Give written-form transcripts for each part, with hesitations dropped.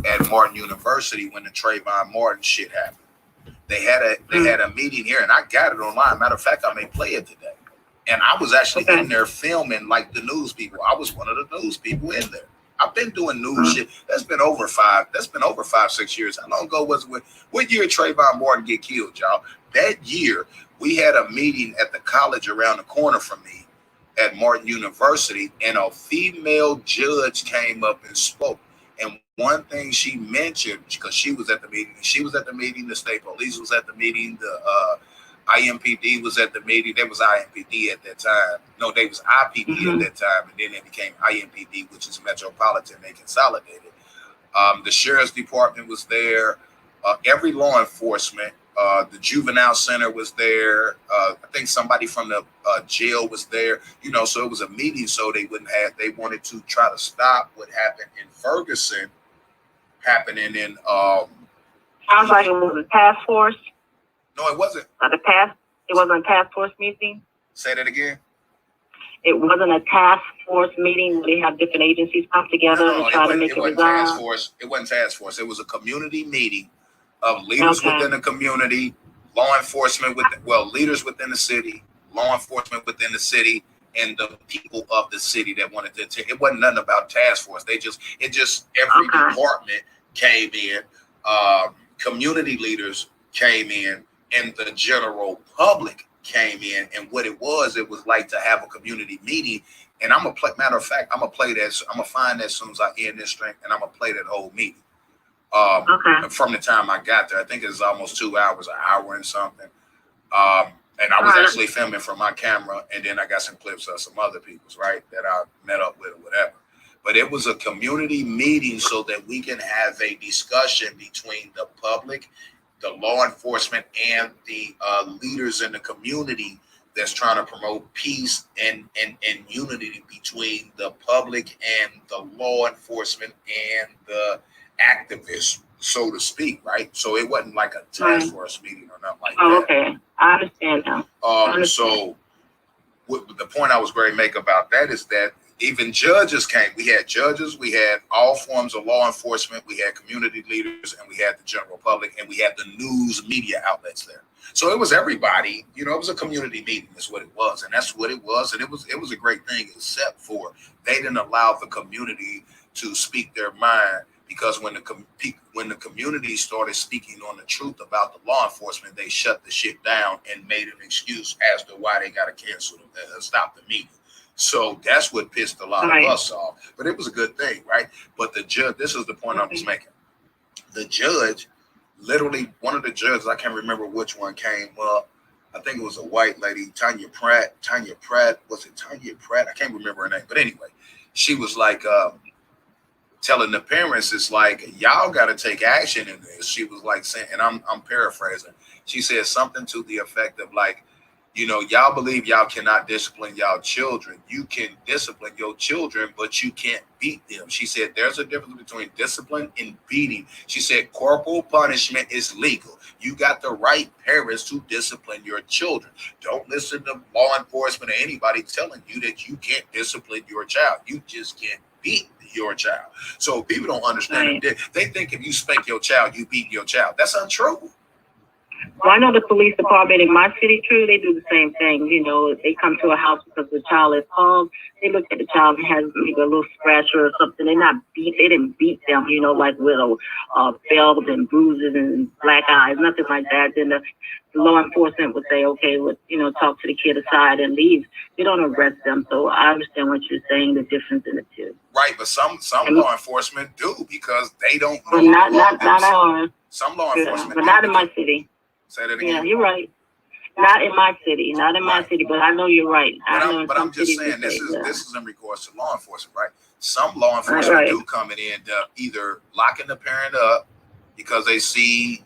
at Martin University when the Trayvon Martin shit happened. They had a meeting here, and I got it online. Matter of fact, I may play it today. And I was actually in there filming like the news people. I was one of the news people in there. I've been doing news shit. That's been over 5-6 years. How long ago was it? What year Trayvon Martin get killed, y'all? That year, we had a meeting at the college around the corner from me at Martin University, and a female judge came up and spoke. And one thing she mentioned, because she was at the meeting, the state police was at the meeting, the IMPD was at the meeting. There was IMPD at that time. No, they was IPD at that time, and then it became IMPD, which is Metropolitan. They consolidated. The sheriff's department was there. Every law enforcement. The juvenile center was there. I think somebody from the jail was there. So it was a meeting, so they wanted to try to stop what happened in Ferguson happening in. Sounds like it was a task force. No, it wasn't. It wasn't a task force meeting. Say that again. It wasn't a task force meeting where they have different agencies come together and try to make it wasn't task force. It wasn't task force. It was a community meeting of leaders within the community, law enforcement leaders within the city, law enforcement within the city, and the people of the city that wanted to take. It wasn't nothing about task force. Every department came in, community leaders came in, and the general public came in. And what it was like to have a community meeting. And I'm gonna play. Matter of fact, I'm gonna play that. I'm gonna find that as soon as I end this drink, and I'm gonna play that whole meeting. From the time I got there, I think it's almost 2 hours, an hour and something. And I was actually filming from my camera, and then I got some clips of some other people's, right, that I met up with or whatever. But it was a community meeting so that we can have a discussion between the public, the law enforcement, and the leaders in the community that's trying to promote peace and unity between the public and the law enforcement and the activists, so to speak, right? So it wasn't like a task force meeting or nothing like that. Okay, I understand now. So the point I was going to make about that is that even judges came. We had judges, we had all forms of law enforcement, we had community leaders, and we had the general public, and we had the news media outlets there. So it was everybody, it was a community meeting is what it was. And that's what it was. And it was a great thing, except for they didn't allow the community to speak their mind, because when the community started speaking on the truth about the law enforcement, they shut the shit down and made an excuse as to why they got to cancel stop the meeting. So that's what pissed a lot of us off. But it was a good thing, right? But the judge, this is the point I was making. The judge, literally, one of the judges, I can't remember which one came up. I think it was a white lady, Tanya Pratt. Was it Tanya Pratt? I can't remember her name. But anyway, she was like telling the parents, it's like, y'all got to take action in this. She was like saying, and I'm paraphrasing. She said something to the effect of like, y'all believe y'all cannot discipline y'all children. You can discipline your children, but you can't beat them. She said there's a difference between discipline and beating. She said corporal punishment is legal. You got the right parents to discipline your children. Don't listen to law enforcement or anybody telling you that you can't discipline your child. You just can't beat your child. So people don't understand it. They think if you spank your child, you beat your child. That's untrue. Well, I know the police department in my city, too, they do the same thing. They come to a house because the child is called. They look at the child and has maybe a little scratch or something. They didn't beat them, like with a belt and bruises and black eyes, nothing like that. Then the law enforcement would say, okay, talk to the kid aside and leave. They don't arrest them. So I understand what you're saying, the difference in the two. Right, but some law enforcement do, because they don't know. Not ours. Some law enforcement, but not in my city. Say that again. Yeah, you're right. Not in my city, but I know you're right. But I'm just saying this is in regards to law enforcement, right? Some law enforcement do come in and either locking the parent up because they see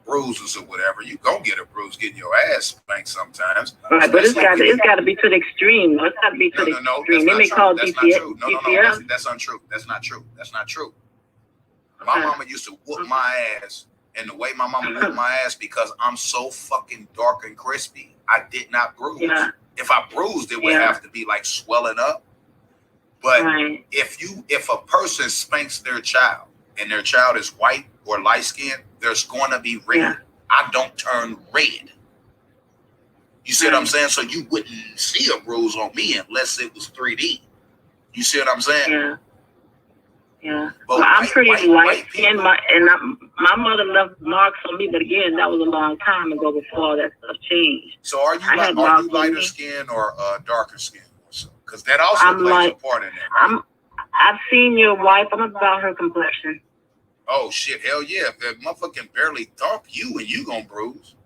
bruises or whatever. You gonna get a bruise getting your ass spanked sometimes. Right, but it's got to be to the extreme. It's got to be to the extreme. They may call DCF. No, that's untrue. That's not true. My mama used to whoop my ass. And the way my mama whooped my ass, because I'm so fucking dark and crispy, I did not bruise. Yeah. If I bruised, it would have to be like swelling up. But if a person spanks their child, and their child is white or light skinned, there's going to be red. Yeah. I don't turn red. You see what I'm saying? So you wouldn't see a bruise on me unless it was 3D. You see what I'm saying? Yeah. Yeah. But well, I'm pretty light skinned. My mother left marks on me, but again, that was a long time ago before all that stuff changed. So are you lighter skinned or darker skinned? Because that also plays a part in that. Right? I've seen your wife. I'm about her complexion. Oh shit! Hell yeah! If that motherfucker can barely thump you, and you gonna bruise.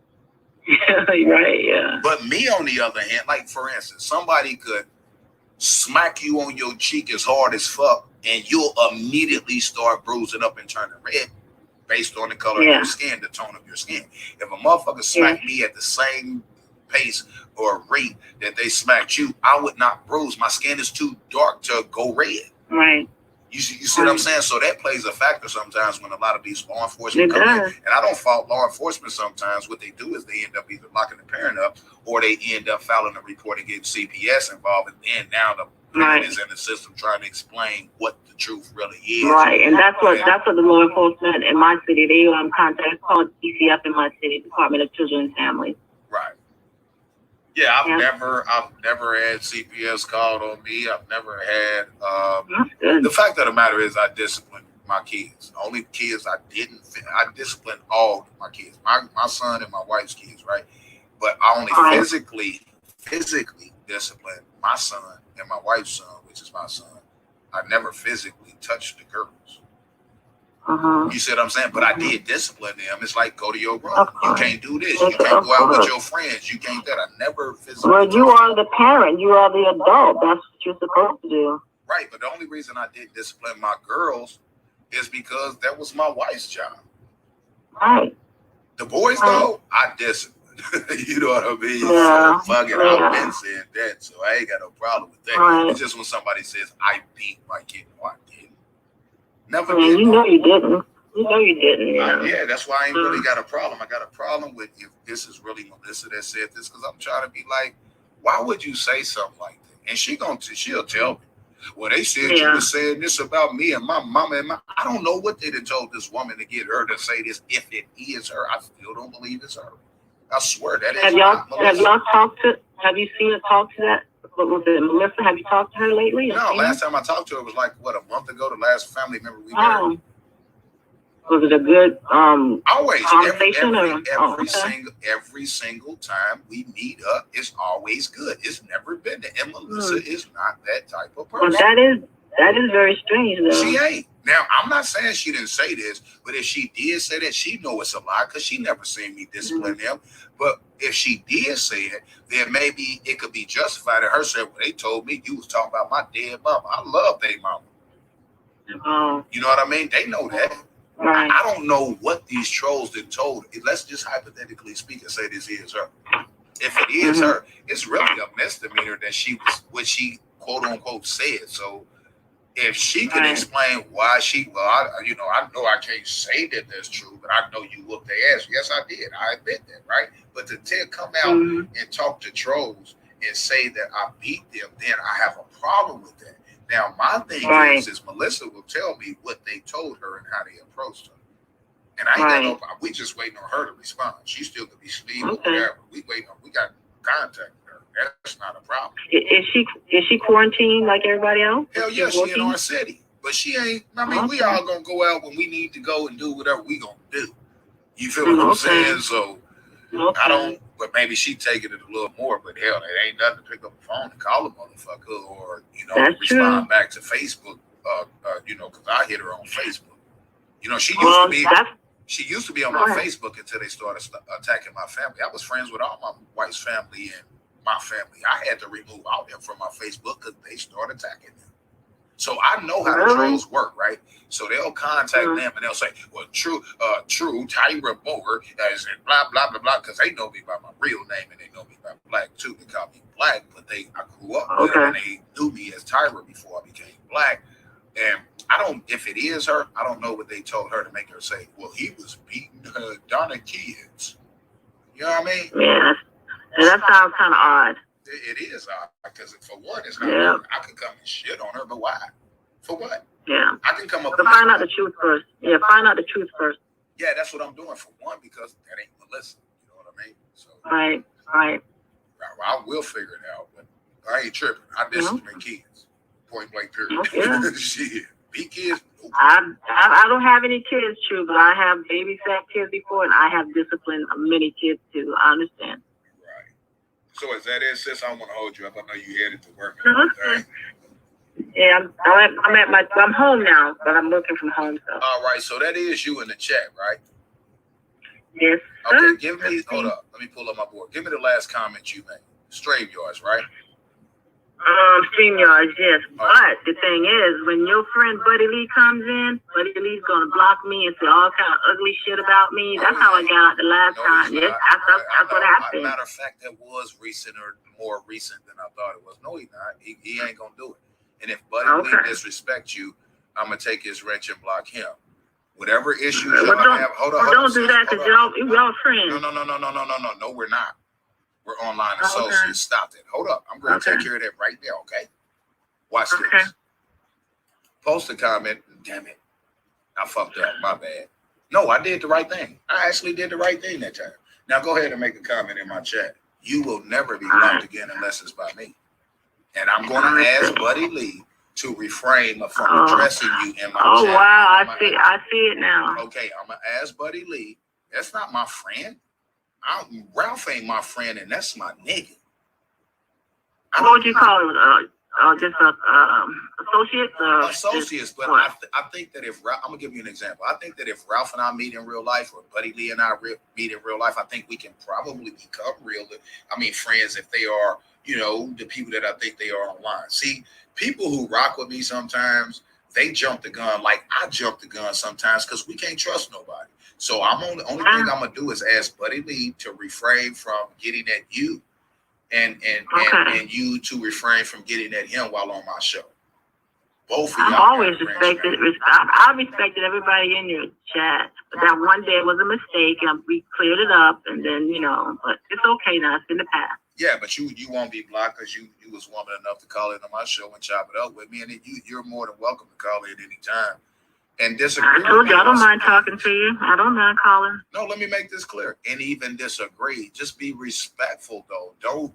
Yeah, right. Yeah. But me, on the other hand, like for instance, somebody could smack you on your cheek as hard as fuck, and you'll immediately start bruising up and turning red based on the color of your skin, the tone of your skin. If a motherfucker smacked me at the same pace or rate that they smacked you, I would not bruise. My skin is too dark to go red. Right. You see what I'm saying? So that plays a factor sometimes when a lot of these law enforcement come in. And I don't fault law enforcement sometimes. What they do is they end up either locking the parent up or they end up filing a report and getting CPS involved. And then now the parent is in the system trying to explain what the truth really is. Right. And that's what the law enforcement in my city, they contact called DCF in my city, Department of Children and Families. Right. Yeah, I've never had CPS called on me. I've never had. The fact of the matter is, I disciplined my kids. The only kids I disciplined all my kids, my son and my wife's kids, right? But I only physically disciplined my son and my wife's son, which is my son. I never physically touched the girls. You see what I'm saying? But I did discipline them. It's like, go to your room. You can't do this. You can't go out with your friends. You can't that. I never physically. Well, you are the parent. You are the adult. That's what you're supposed to do. Right. But the only reason I did discipline my girls is because that was my wife's job. Right. The boys, though, I disciplined. You know what I mean? Yeah. So, fuck it. I've been saying that. So I ain't got no problem with that. Right. It's just when somebody says, I beat my kid. No, I didn't. Never did. You know you didn't. You know you didn't. Yeah, that's why I ain't really got a problem. I got a problem with if this is really Melissa that said this, because I'm trying to be like, why would you say something like that? And she'll tell me. Well, they said you were saying this about me and my mama and I don't know what they done told this woman to get her to say this. If it is her, I still don't believe it's her. I swear that is. Have you seen her talk to that? What was it, Melissa? Have you talked to her lately? No, last time I talked to her was like, a month ago, the last family member we married. Was it a good always conversation? Every single time we meet up, it's always good. It's never been that. And Melissa is not that type of person. Well, that is very strange, though. She ain't. Now, I'm not saying she didn't say this, but if she did say that, she know it's a lie because she never seen me discipline them. But if she did say it, then maybe it could be justified in her saying, well, they told me you was talking about my dead mama. I love their mama. You know what I mean? They know that. Right. I don't know what these trolls did told. Let's just hypothetically speak and say this is her. If it is her, it's really a misdemeanor that she was what she quote unquote said. So if she could explain why I know I can't say that that's true, but I know you whooped their ass. Yes, I did. I admit that, right? But to come out and talk to trolls and say that I beat them, then I have a problem with that. Now, my thing is Melissa will tell me what they told her and how they approached her. And I ain't got no problem. We just waiting on her to respond. She still could be sleeping or whatever. We got contact with her. That's not a problem. Is she quarantined like everybody else? Hell yeah, she in our city. But she ain't, we all gonna go out when we need to go and do whatever we gonna do. You feel what I'm saying? So I don't, but maybe she taking it a little more, but hell, it ain't nothing to pick up the phone and call a motherfucker or, respond back to Facebook, because I hit her on Facebook. She used to be on my Facebook until they started attacking my family. I was friends with all my wife's family and my family. I had to remove all them from my Facebook because they started attacking them. So I know how the trolls work, right? So they'll contact them and they'll say, well, true, Tyra Moore, is blah, blah, blah, blah, because they know me by my real name and they know me by Black, too. They call me Black, but I grew up with them and they knew me as Tyra before I became Black. And if it is her, I don't know what they told her to make her say, well, he was beating Donna kids. You know what I mean? Yeah. And that sounds kind of odd. It is odd because for one, it's not. I could come and shit on her, but why? For what? Yeah. I can come up So with find out the truth first. Yeah, find out the truth first. Yeah, that's what I'm doing for one, because that ain't Melissa. You know what I mean? So Right. I will figure it out, but I ain't tripping. I discipline kids. Point blank period. Yeah. Shit. Be kids. Nope. I don't have any kids, true, but I have babysat kids before, and I have disciplined many kids too. I understand. Right. So is that it, sis? I don't want to hold you up. I know you headed to work No, and it's everything. Yeah, I'm home now, but I'm working from home. So. All right. So that is you in the chat, right? Yes. Okay. Give me. Hold up. Let me pull up my board. Give me the last comment you made. Straight yours, right? StreamYards, yes. But the thing is, when your friend Buddy Lee comes in, Buddy Lee's gonna block me and say all kind of ugly shit about me. That's how I got out the last time. Yes, that's what happened. Matter of fact, that was recent or more recent than I thought it was. No, he's not. He ain't gonna do it. And if Buddy Lee disrespects you, I'm gonna take his wrench and block him. Whatever issues y'all have, hold on. Don't do that, because y'all friends. No, we're not. We're online associates. Stop it. Hold up. I'm going to take care of that right now, okay? Watch this. Post a comment. Damn it. I fucked up. My bad. No, I did the right thing. I actually did the right thing that time. Now go ahead and make a comment in my chat. You will never be blocked again unless it's by me. And I'm going to ask Buddy Lee to refrain from addressing you in my chat. Oh, wow. I see it now. Okay, I'm going to ask Buddy Lee. That's not my friend. Ralph ain't my friend, and that's my nigga. What would you call it? Just associates? Associates, but I think that if I'm gonna give you an example, I think that if Ralph and I meet in real life, or Buddy Lee and I meet in real life, I think we can probably become friends if they are, the people that I think they are online. See, people who rock with me sometimes, they jump the gun like I jump the gun sometimes because we can't trust nobody. So the only thing I'm gonna do is ask Buddy Lee to refrain from getting at you, and you to refrain from getting at him while on my show. Both of y'all. I've always respected. I respected everybody in your chat, but that one day was a mistake, and we cleared it up, and then but it's okay now. It's in the past. Yeah, but you won't be blocked because you was woman enough to call in on my show and chop it up with me, and you're more than welcome to call in any time. And disagree. I told you I don't mind talking to you. I don't mind calling. No, let me make this clear. And even disagree. Just be respectful, though. Don't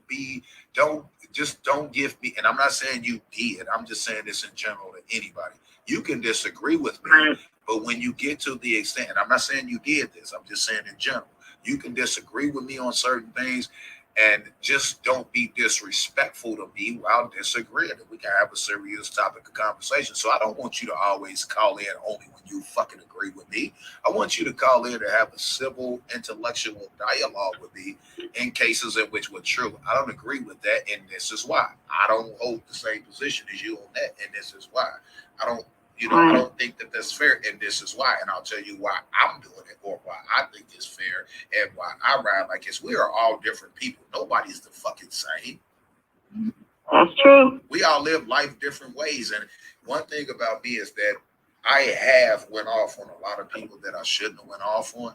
give me. And I'm not saying you did. I'm just saying this in general to anybody. You can disagree with me, right, but when you get to the extent, and I'm not saying you did this. I'm just saying in general, you can disagree with me on certain things. And just don't be disrespectful to me while disagreeing. We can have a serious topic of conversation. So I don't want you to always call in only when you fucking agree with me. I want you to call in to have a civil, intellectual dialogue with me in cases in which we're true. I don't agree with that, and this is why. I don't hold the same position as you on that, and this is why. I don't think that that's fair, and this is why. And I'll tell you why I'm doing it, or why I think it's fair, and why I ride like this. We are all different people. Nobody's the fucking same. That's true. We all live life different ways. And one thing about me is that I have went off on a lot of people that I shouldn't have went off on.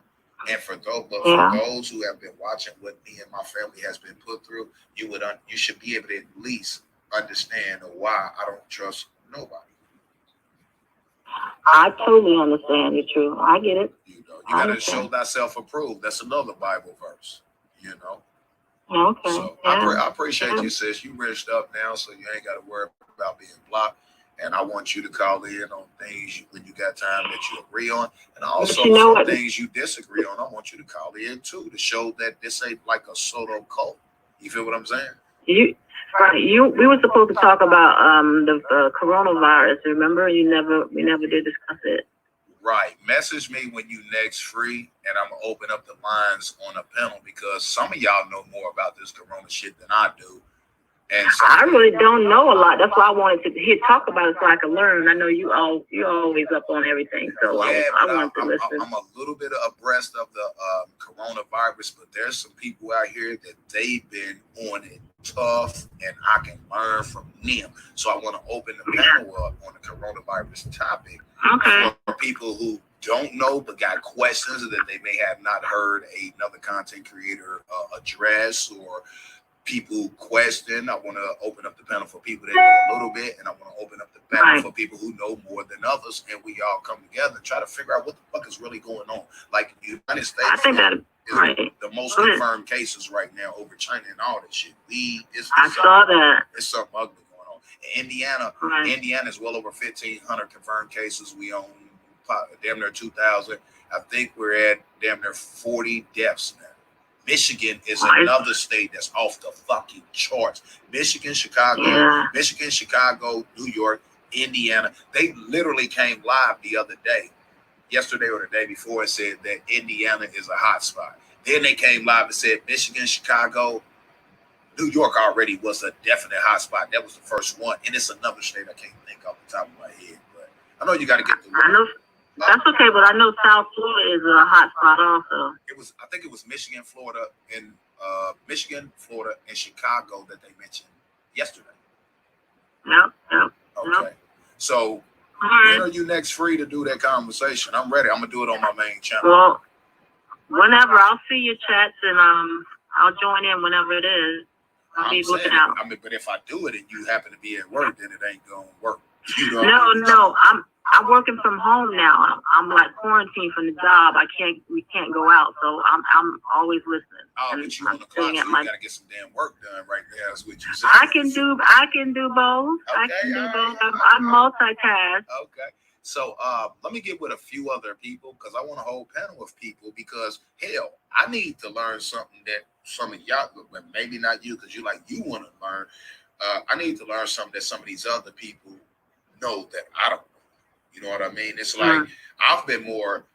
And for those who have been watching what me and my family has been put through, you should be able to at least understand why I don't trust nobody. I totally understand. You're true. I get it. You gotta show thyself approved. That's another Bible verse. Okay. So I appreciate you, sis. You reached up now, so you ain't got to worry about being blocked. And I want you to call in on things when you got time that you agree on, and also some things you disagree on. I want you to call in too to show that this ain't like a pseudo cult. You feel what I'm saying? We were supposed to talk about the coronavirus. Remember, we never did discuss it. Right. Message me when you next free, and I'm gonna open up the lines on a panel because some of y'all know more about this corona shit than I do. And I really don't know a lot. That's why I wanted to talk about it so I could learn. I know you're always up on everything, so I wanted to listen. I'm a little bit abreast of the coronavirus, but there's some people out here that they've been on it tough, and I can learn from them. So I want to open the panel up on the coronavirus topic for people who don't know but got questions that they may have not heard another content creator address, or people question. I want to open up the panel for people that know a little bit, and I want to open up the panel for people who know more than others, and we all come together and try to figure out what the fuck is really going on. Like the United States, I think that is the most confirmed cases right now over China and all that shit. I saw that. It's something ugly going on. In Indiana is well over 1,500 confirmed cases. We own damn near 2,000. I think we're at damn near 40 deaths now. Michigan is another state that's off the fucking charts. Michigan, Chicago, New York, Indiana. They literally came live the other day, yesterday or the day before, and said that Indiana is a hot spot. Then they came live and said Michigan, Chicago, New York already was a definite hot spot. That was the first one. And it's another state I can't think off the top of my head. But I know you got to get the I know. That's okay, but I know South Florida is a hot spot also. I think it was Michigan, Florida, and Chicago that they mentioned yesterday. Yep. Okay. So when are you next free to do that conversation? I'm ready. I'm gonna do it on my main channel. Well, whenever. I'll see your chats and I'll join in whenever it is. I'll be looking out. I mean, but if I do it and you happen to be at work, then it ain't gonna work. You know no. I'm working from home now. I'm like quarantined from the job. We can't go out, so I'm always listening. Oh, but you on the clock, so you gotta get some damn work done right there. That's what you said. I can do both. Okay, I can do both. I multitask. Okay. So let me get with a few other people because I want a whole panel of people because hell, I need to learn something that some of y'all, but maybe not you, because you want to learn. I need to learn something that some of these other people know that I don't. You know what I mean? It's like I've been more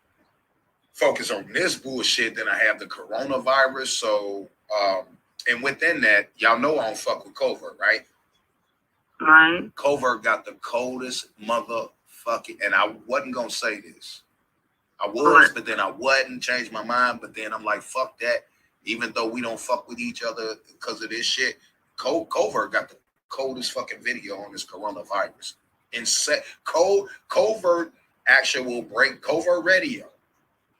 focused on this bullshit than I have the coronavirus. So, and within that, y'all know I don't fuck with Covert, right? Right. Covert got the coldest motherfucking, and I wasn't gonna say this. I was, but then I wasn't. Changed my mind, but then I'm like, fuck that. Even though we don't fuck with each other because of this shit, Covert got the coldest fucking video on this coronavirus. Covert radio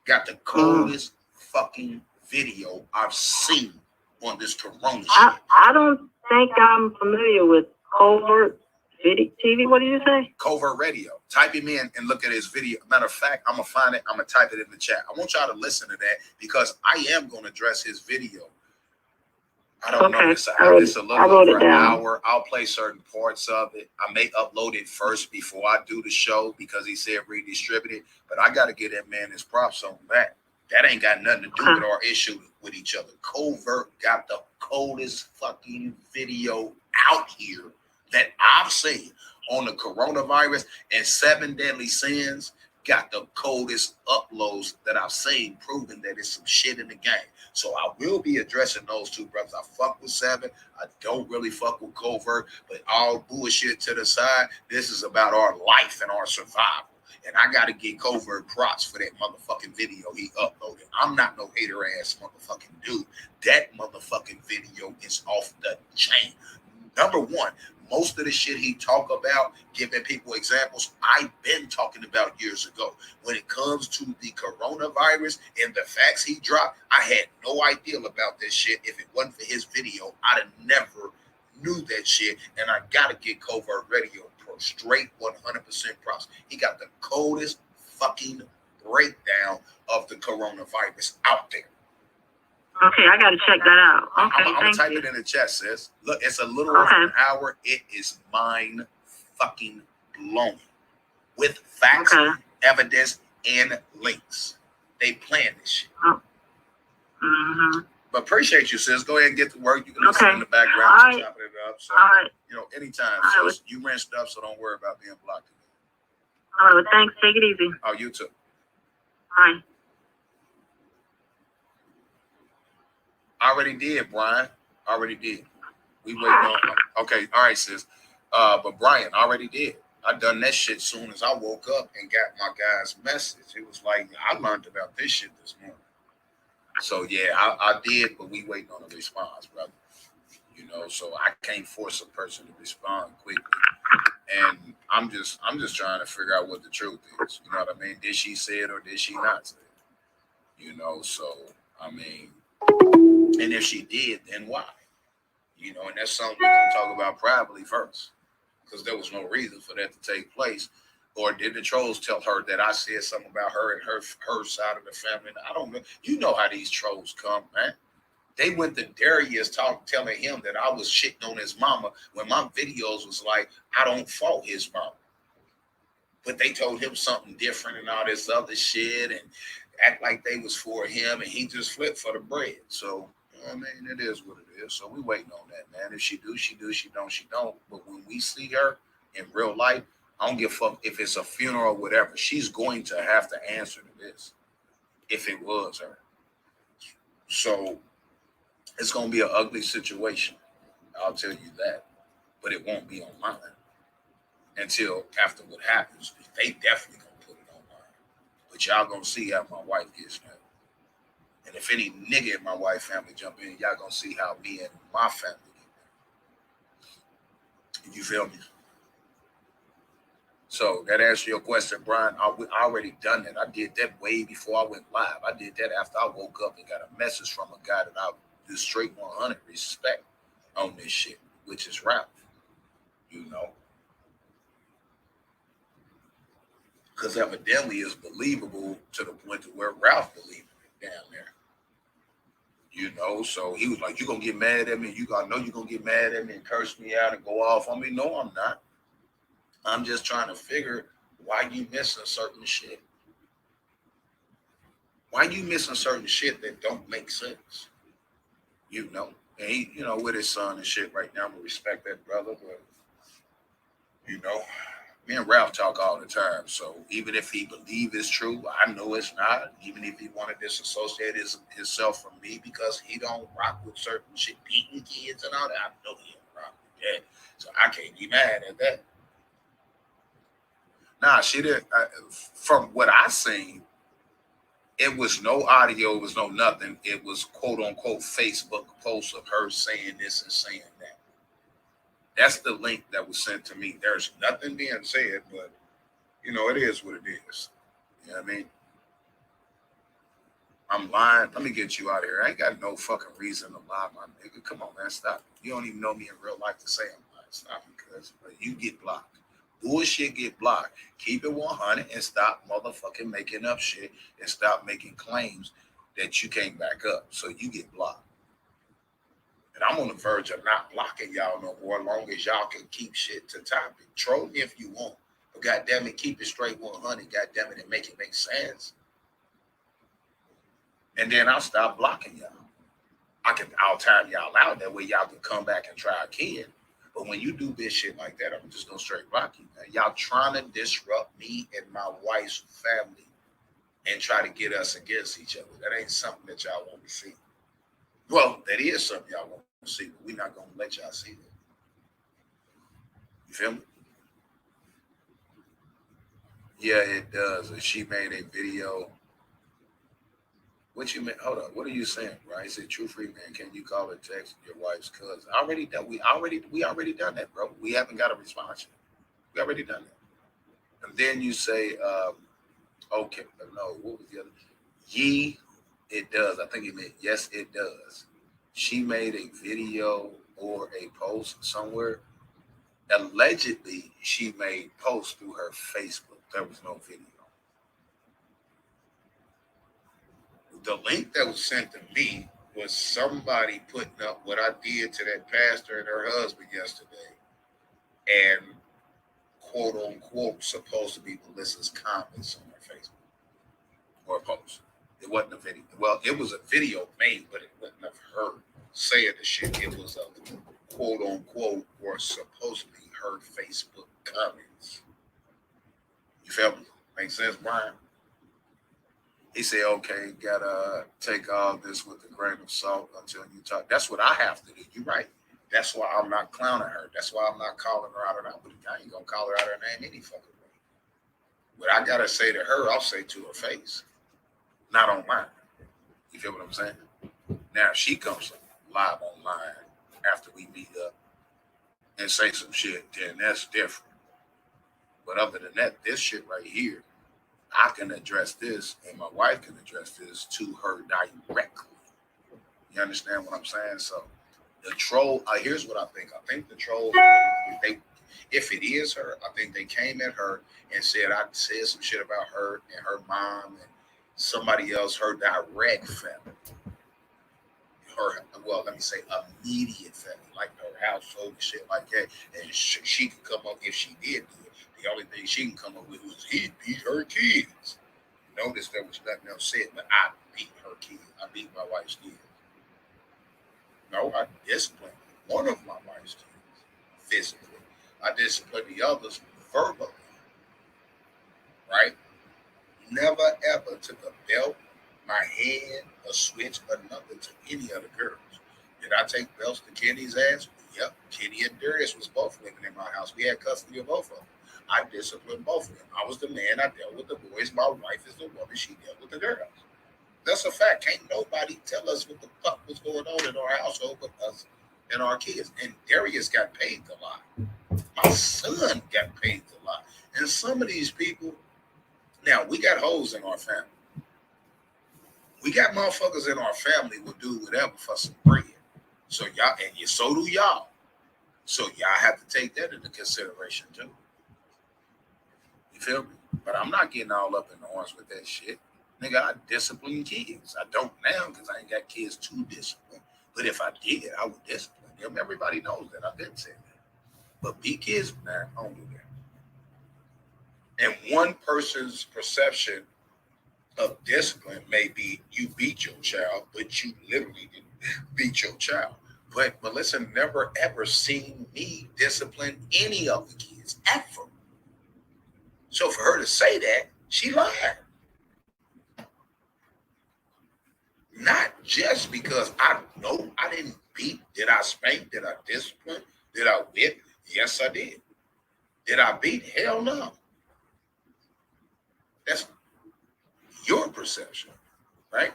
got the coldest fucking video I've seen on this corona shit. I don't think I'm familiar with Covert TV. What did you say? Covert radio. Type him in and look at his video. Matter of fact, I'm gonna find it. I'm gonna type it in the chat. I want y'all to listen to that because I am gonna address his video. I don't know. It's a little over an hour. I'll play certain parts of it. I may upload it first before I do the show because he said redistribute it. But I got to get that man his props on that. That ain't got nothing to do with our issue with each other. Covert got the coldest fucking video out here that I've seen on the coronavirus, and 7 Deadly Sins got the coldest uploads that I've seen, proving that it's some shit in the game. So I will be addressing those two brothers. I fuck with 7. I don't really fuck with Covert, but all bullshit to the side. This is about our life and our survival. And I got to get Covert props for that motherfucking video he uploaded. I'm not no hater ass motherfucking dude. That motherfucking video is off the chain. Number one, most of the shit he talk about, giving people examples, I've been talking about years ago. When it comes to the coronavirus and the facts he dropped, I had no idea about this shit. If it wasn't for his video, I'd have never knew that shit. And I gotta get Covert Radio Pro straight 100% props. He got the coldest fucking breakdown of the coronavirus out there. Okay, I gotta check that out. Okay, I'm gonna type it in the chat, sis. Look, it's a little over an hour. It is mind fucking blowing with facts, evidence, and links. They plan this shit. But appreciate you, sis. Go ahead and get to work. You can listen in the background, chopping it up. So, you know, anytime, sis. You rinsed up, so don't worry about being blocked. All right, well, thanks. Take it easy. Oh, you too. Bye. Already did, Brian. Already did. We waiting on. Okay, all right, sis. But Brian already did. I done that shit soon as I woke up and got my guy's message. It was like I learned about this shit this morning. So yeah, I did, but we waiting on a response, brother. You know, so I can't force a person to respond quickly. And I'm just trying to figure out what the truth is. You know what I mean? Did she say it or did she not say it? You know, so I mean. And if she did, then why? You know, and that's something we're gonna talk about privately first, because there was no reason for that to take place. Or did the trolls tell her that I said something about her and her side of the family? I don't know. You know how these trolls come, man. They went to Darius telling him that I was shitting on his mama when my videos was like, I don't fault his mama. But they told him something different and all this other shit and act like they was for him and he just flipped for the bread. So, you know what I mean, it is what it is. So we waiting on that, man. If she do, she do. She don't, she don't. But when we see her in real life, I don't give a fuck if it's a funeral or whatever. She's going to have to answer to this if it was her. So it's going to be an ugly situation. I'll tell you that. But it won't be online until after what happens. They definitely going to put it online. But y'all going to see how my wife gets now. And if any nigga in my wife's family jump in, y'all going to see how me and my family get. You feel me? So that answers your question, Brian. I already done that. I did that way before I went live. I did that after I woke up and got a message from a guy that I do straight 100 respect on this shit, which is Ralph. You know, because evidently it's believable to the point to where Ralph believed it down there. You know, so he was like, "You gonna get mad at me? You gonna know you gonna get mad at me and curse me out and go off on me?" No, I'm not. I'm just trying to figure why you missing certain shit. Why you missing certain shit that don't make sense? You know, and he, you know, with his son and shit right now, we respect that brother, but you know, me and Ralph talk all the time. So even if he believe it's true, I know it's not. Even if he want to disassociate himself from me because he don't rock with certain shit, beating kids and all that, I know he don't rock with that. So I can't be mad at that. Nah, she did. From what I seen, it was no audio, it was no nothing. It was quote unquote Facebook posts of her saying this and saying that. That's the link that was sent to me. There's nothing being said, but you know, it is what it is. You know what I mean? I'm lying. Let me get you out of here. I ain't got no fucking reason to lie, my nigga. Come on, man. Stop. You don't even know me in real life to say I'm lying. Stop, because you get blocked. Bullshit get blocked. Keep it 100 and stop motherfucking making up shit and stop making claims that you can't back up. So you get blocked. And I'm on the verge of not blocking y'all no more, as long as y'all can keep shit to topic. Troll me if you want. But goddamn it, keep it straight 100. Goddamn it, and make it make sense. And then I'll stop blocking y'all. I'll time y'all out. That way y'all can come back and try again. But when you do this shit like that, I'm just gonna straight block you, man. Y'all trying to disrupt me and my wife's family and try to get us against each other. That ain't something that y'all want to see. Well, that is something y'all want to see, but we're not gonna let y'all see that. You feel me? Yeah, it does. And she made a video. What you mean? Hold on. What are you saying, bro? He said, "True free man, can you call or text your wife's cousin?" Already done. We already done that, bro. We haven't got a response yet. We already done that. And then you say, okay, no, what was the other? Ye, it does. I think it meant yes, it does. She made a video or a post somewhere. Allegedly, she made posts through her Facebook. There was no video. The link that was sent to me was somebody putting up what I did to that pastor and her husband yesterday, and quote unquote supposed to be Melissa's comments on her Facebook or post. It wasn't a video. Well, it was a video made, but it wasn't of her saying the shit. It was a quote unquote or supposed to be her Facebook comments. You feel me? Make sense, Brian? He said, okay, gotta take all this with a grain of salt until you talk. That's what I have to do. You're right. That's why I'm not clowning her. That's why I'm not calling her out. But I ain't gonna call her out her name any fucking way. What I gotta say to her, I'll say to her face, not on mine. You feel what I'm saying? Now, if she comes live online after we meet up and say some shit, then that's different. But other than that, this shit right here, I can address this and my wife can address this to her directly. You understand what I'm saying? So The troll, here's what I think. I think the troll, if it is her, I think they came at her and said, I said some shit about her and her mom and somebody else, her direct family. Let me say immediate family, like her household and shit like that. And she can come up, if she did do it, the only thing she can come up with was he beat her kids. Notice there was nothing else said, but I beat her kids. I beat my wife's kids. No, I disciplined one of my wife's kids physically. I disciplined the others verbally. Right? Never ever took a belt, my hand, a switch, or nothing to any of the girls. Did I take belts to Kenny's ass? Yep. Kenny and Darius was both living in my house. We had custody of both of them. I disciplined both of them. I was the man. I dealt with the boys. My wife is the woman. She dealt with the girls. That's a fact. Can't nobody tell us what the fuck was going on in our household but us and our kids. And Darius got paid a lot. My son got paid a lot. And some of these people, now we got hoes in our family. We got motherfuckers in our family who do whatever for some bread. So y'all, and so do y'all. So y'all have to take that into consideration too. You feel me? But I'm not getting all up in the arms with that shit. Nigga, I discipline kids. I don't now because I ain't got kids to discipline. But if I did, I would discipline them. Everybody knows that. I didn't say that. But beat kids, nah, I don't do that. And one person's perception of discipline may be you beat your child, but you literally didn't beat your child. But Melissa never ever seen me discipline any of the kids ever. So for her to say that, she lied. Not just because I know I didn't beat. Did I spank? Did I discipline? Did I whip? Yes, I did. Did I beat? Hell no. That's your perception, right?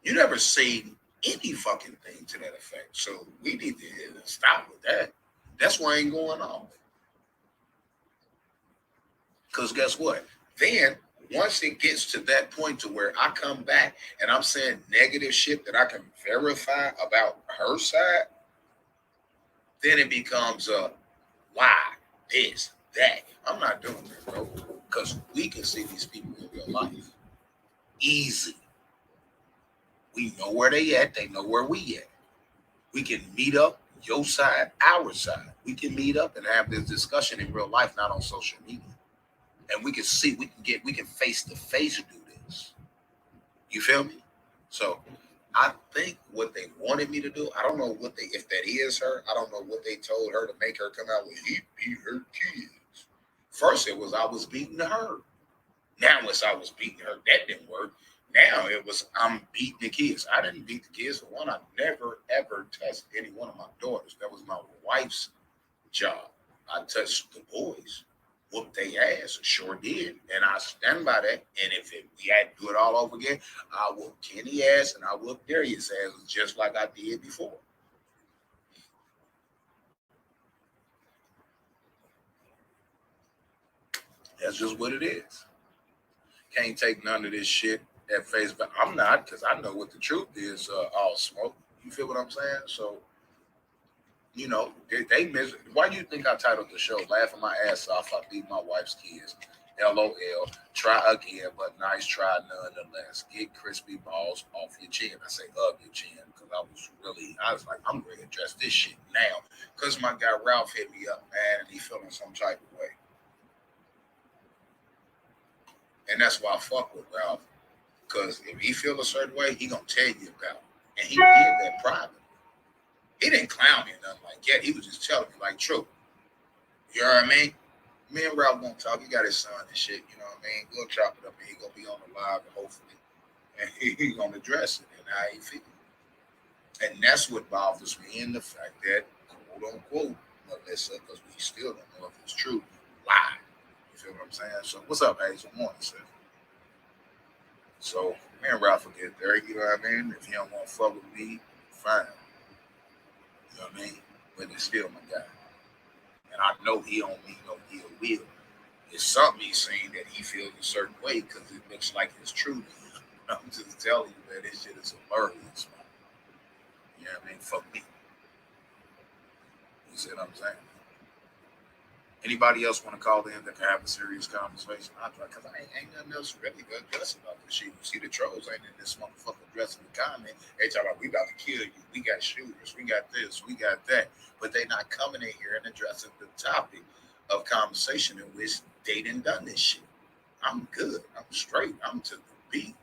You never seen any fucking thing to that effect. So we need to stop with that. That's why I ain't going on. Because guess what? Then once it gets to that point to where I come back and I'm saying negative shit that I can verify about her side, then it becomes a why, this, that. I'm not doing that, bro. Because we can see these people in real life. Easy. We know where they at. They know where we at. We can meet up, your side, our side. We can meet up and have this discussion in real life, not on social media. And we can see, we can face to face do this. You feel me? So I think what they wanted me to do, I don't know what if that is her, I don't know what they told her to make her come out with, he beat her kids. First it was I was beating her. Now it's I was beating her. That didn't work. Now it was I'm beating the kids. I didn't beat the kids. For one, I never ever touched any one of my daughters. That was my wife's job. I touched the boys. Whooped their ass. Sure did. And I stand by that. And if we had to do it all over again, I whooped Kenny ass and I whooped Darius ass just like I did before. That's just what it is. Can't take none of this shit at face value. I'm not, because I know what the truth is. All smoke. You feel what I'm saying? So, you know, they miss. Why do you think I titled the show "Laughing My Ass Off"? I beat my wife's kids. LOL. Try again, but nice try nonetheless. Get crispy balls off your chin. I say of your chin because I was like, I'm ready to address this shit now. Because my guy Ralph hit me up, man, and he feeling some type of way. And that's why I fuck with Ralph. Because if he feel a certain way, he gonna tell you about it. And he did that privately. He didn't clown me or nothing like that. He was just telling me like true. You know what I mean? Me and Ralph gonna talk. He got his son and shit. You know what I mean? We'll chop it up and he gonna be on the live and hopefully, and he gonna address it and how he feel. And that's what bothers me in the fact that quote unquote Melissa, because we still don't know if it's true, lie. You feel what I'm saying? So what's up, Hazel? Morning, sir. So me and Ralph will get there. You know what I mean? If he don't want to fuck with me, fine. You know what I mean? But it's still my guy. And I know he don't mean no ill will. It's something he's saying that he feels a certain way because it looks like it's true to him. I'm just telling you that this shit is hilarious, man. You know what I mean? For me. You see what I'm saying? Anybody else want to call in that can have a serious conversation? Because I ain't nothing else really to address about this shit. You see, the trolls ain't in this motherfucker addressing the comment. They talk about, we about to kill you. We got shooters. We got this. We got that. But they not coming in here and addressing the topic of conversation in which they done done this shit. I'm good. I'm straight. I'm to the beat.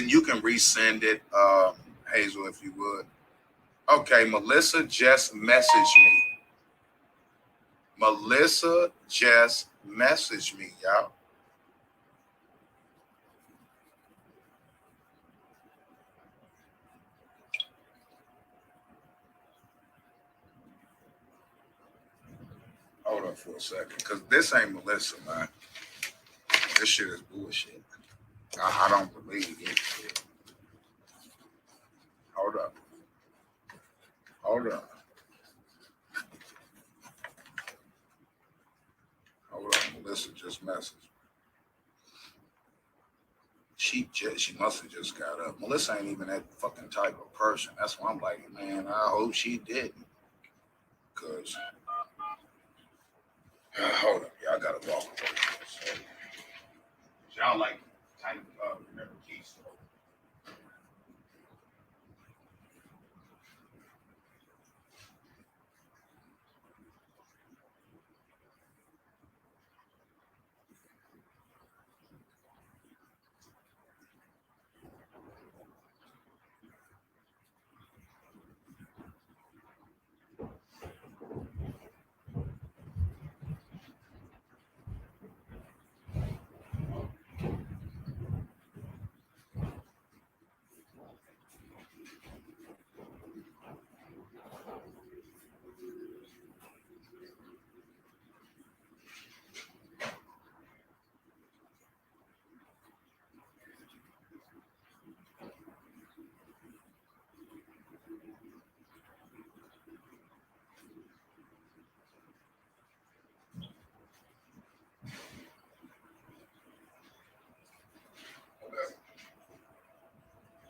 You can resend it, Hazel, if you would. Okay, Melissa just messaged me. Melissa just messaged me, y'all. Hold up for a second, because this ain't Melissa, man. This shit is bullshit. I don't believe it. Hold up. Hold up. Hold up. Melissa just messaged me. She must have just got up. Melissa ain't even that fucking type of person. That's why I'm like, man, I hope she didn't. Because, hold up. Y'all got to walk away. So, y'all like type of remember keys.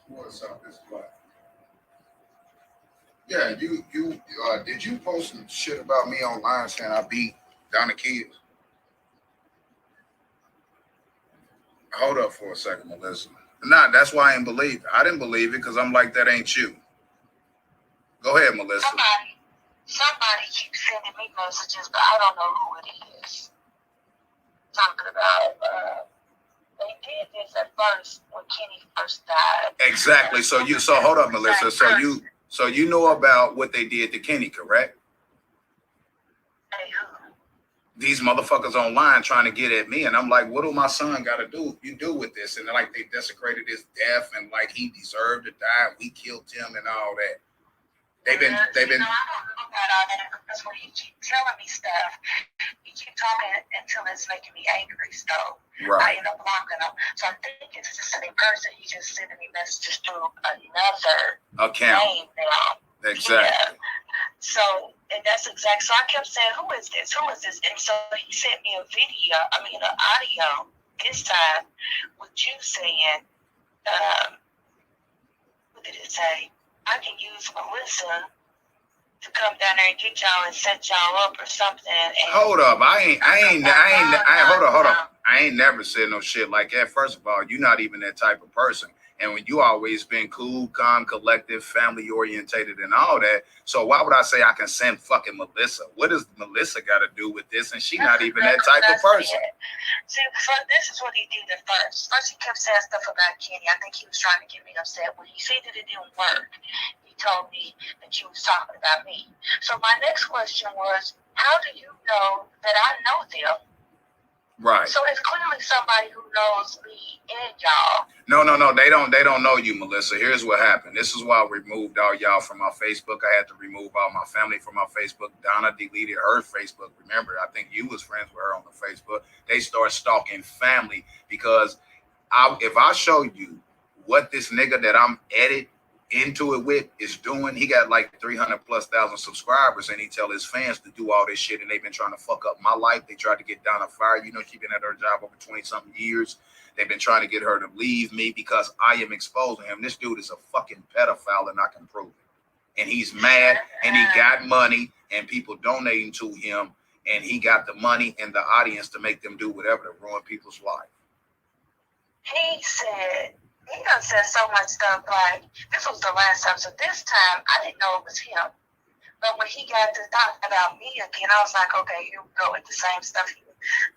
What's up? This what? Yeah, you did you post some shit about me online saying I beat down the kids? Hold up for a second, Melissa. Nah, that's why I didn't believe it. I didn't believe it because I'm like, that ain't you. Go ahead, Melissa. Somebody keeps sending me messages, but I don't know who it is. Talking about they did this at first when Kenny first died. Exactly. So hold up, Melissa. So you know about what they did to Kenny, correct? Hey, who? These motherfuckers online trying to get at me, and I'm like, what do my son got to do with this? And like, they desecrated his death, and like he deserved to die. We killed him and all that. They've been. No, I don't know about all that because when you keep telling me stuff, you keep talking until it's making me angry. So right. I end up blocking them. So I think it's the same person. He just sending me messages through another account name now. Exactly. Yeah. So, and that's exact. So I kept saying, "Who is this? Who is this?" And so he sent me an audio this time with you saying, "What did it say? I can use Melissa to come down there and get y'all and set y'all up or something." And hold up, hold up. I ain't never said no shit like that. First of all, you're not even that type of person. And when you always been cool, calm, collective, family orientated and all that. So why would I say I can send fucking Melissa? What does Melissa got to do with this? And she not even that type of person. See, this is what he did at first. First he kept saying stuff about Kenny. I think he was trying to get me upset. When he said that it didn't work, he told me that you was talking about me. So my next question was, how do you know that I know them? Right. So it's clearly somebody who knows me and y'all. No. They don't know you, Melissa. Here's what happened. This is why I removed all y'all from my Facebook. I had to remove all my family from my Facebook. Donna deleted her Facebook. Remember, I think you was friends with her on the Facebook. They start stalking family because if I show you what this nigga that I'm edit into it with is doing. He got like 300,000+ subscribers, and he tell his fans to do all this shit, and they've been trying to fuck up my life. They tried to get Donna fired. You know, she's been at her job over 20-something years. They've been trying to get her to leave me because I am exposing him. This dude is a fucking pedophile, and I can prove it. And he's mad, and he got money, and people donating to him, and he got the money and the audience to make them do whatever to ruin people's life. He done said so much stuff, like, this was the last time, so this time, I didn't know it was him. But when he got to talk about me again, I was like, okay, here we go with the same stuff,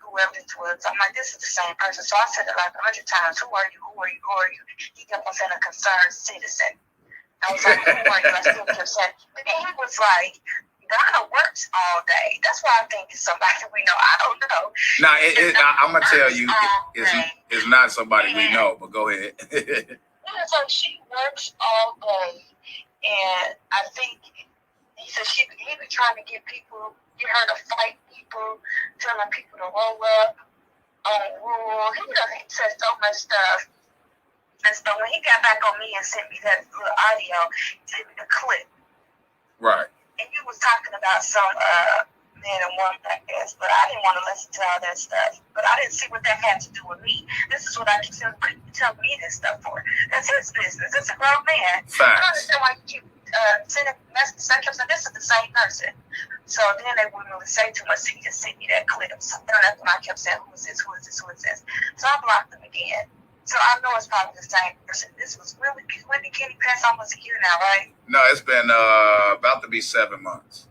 whoever this was. I'm like, this is the same person. So I said it like 100 times, who are you, who are you, who are you? He kept on saying a concerned citizen. I was like, who are you? I still kept saying, and then he was like, Donna works all day. That's why I think it's somebody we know. I don't know. Now, I'm going to tell you, it's not somebody we know, but go ahead. Yeah, so she works all day, and I think he said he be trying to get her to fight people, telling people to roll up on rule. He said so much stuff. And so when he got back on me and sent me that little audio, he sent me the clip. Right. And he was talking about some man and woman, I guess, but I didn't want to listen to all that stuff. But I didn't see what that had to do with me. This is what I keep telling me this stuff for. That's his business. It's a grown man. Facts. I don't understand why you keep sending messages. I kept saying, this is the same person. So then they wouldn't really say too much. So he just sent me that clip. So that's when I kept saying, who is this, who is this, who is this? So I blocked him again. So I know it's probably the same person. This was really, when did Kenny pass? Almost a year now, right? No, it's been about to be 7 months.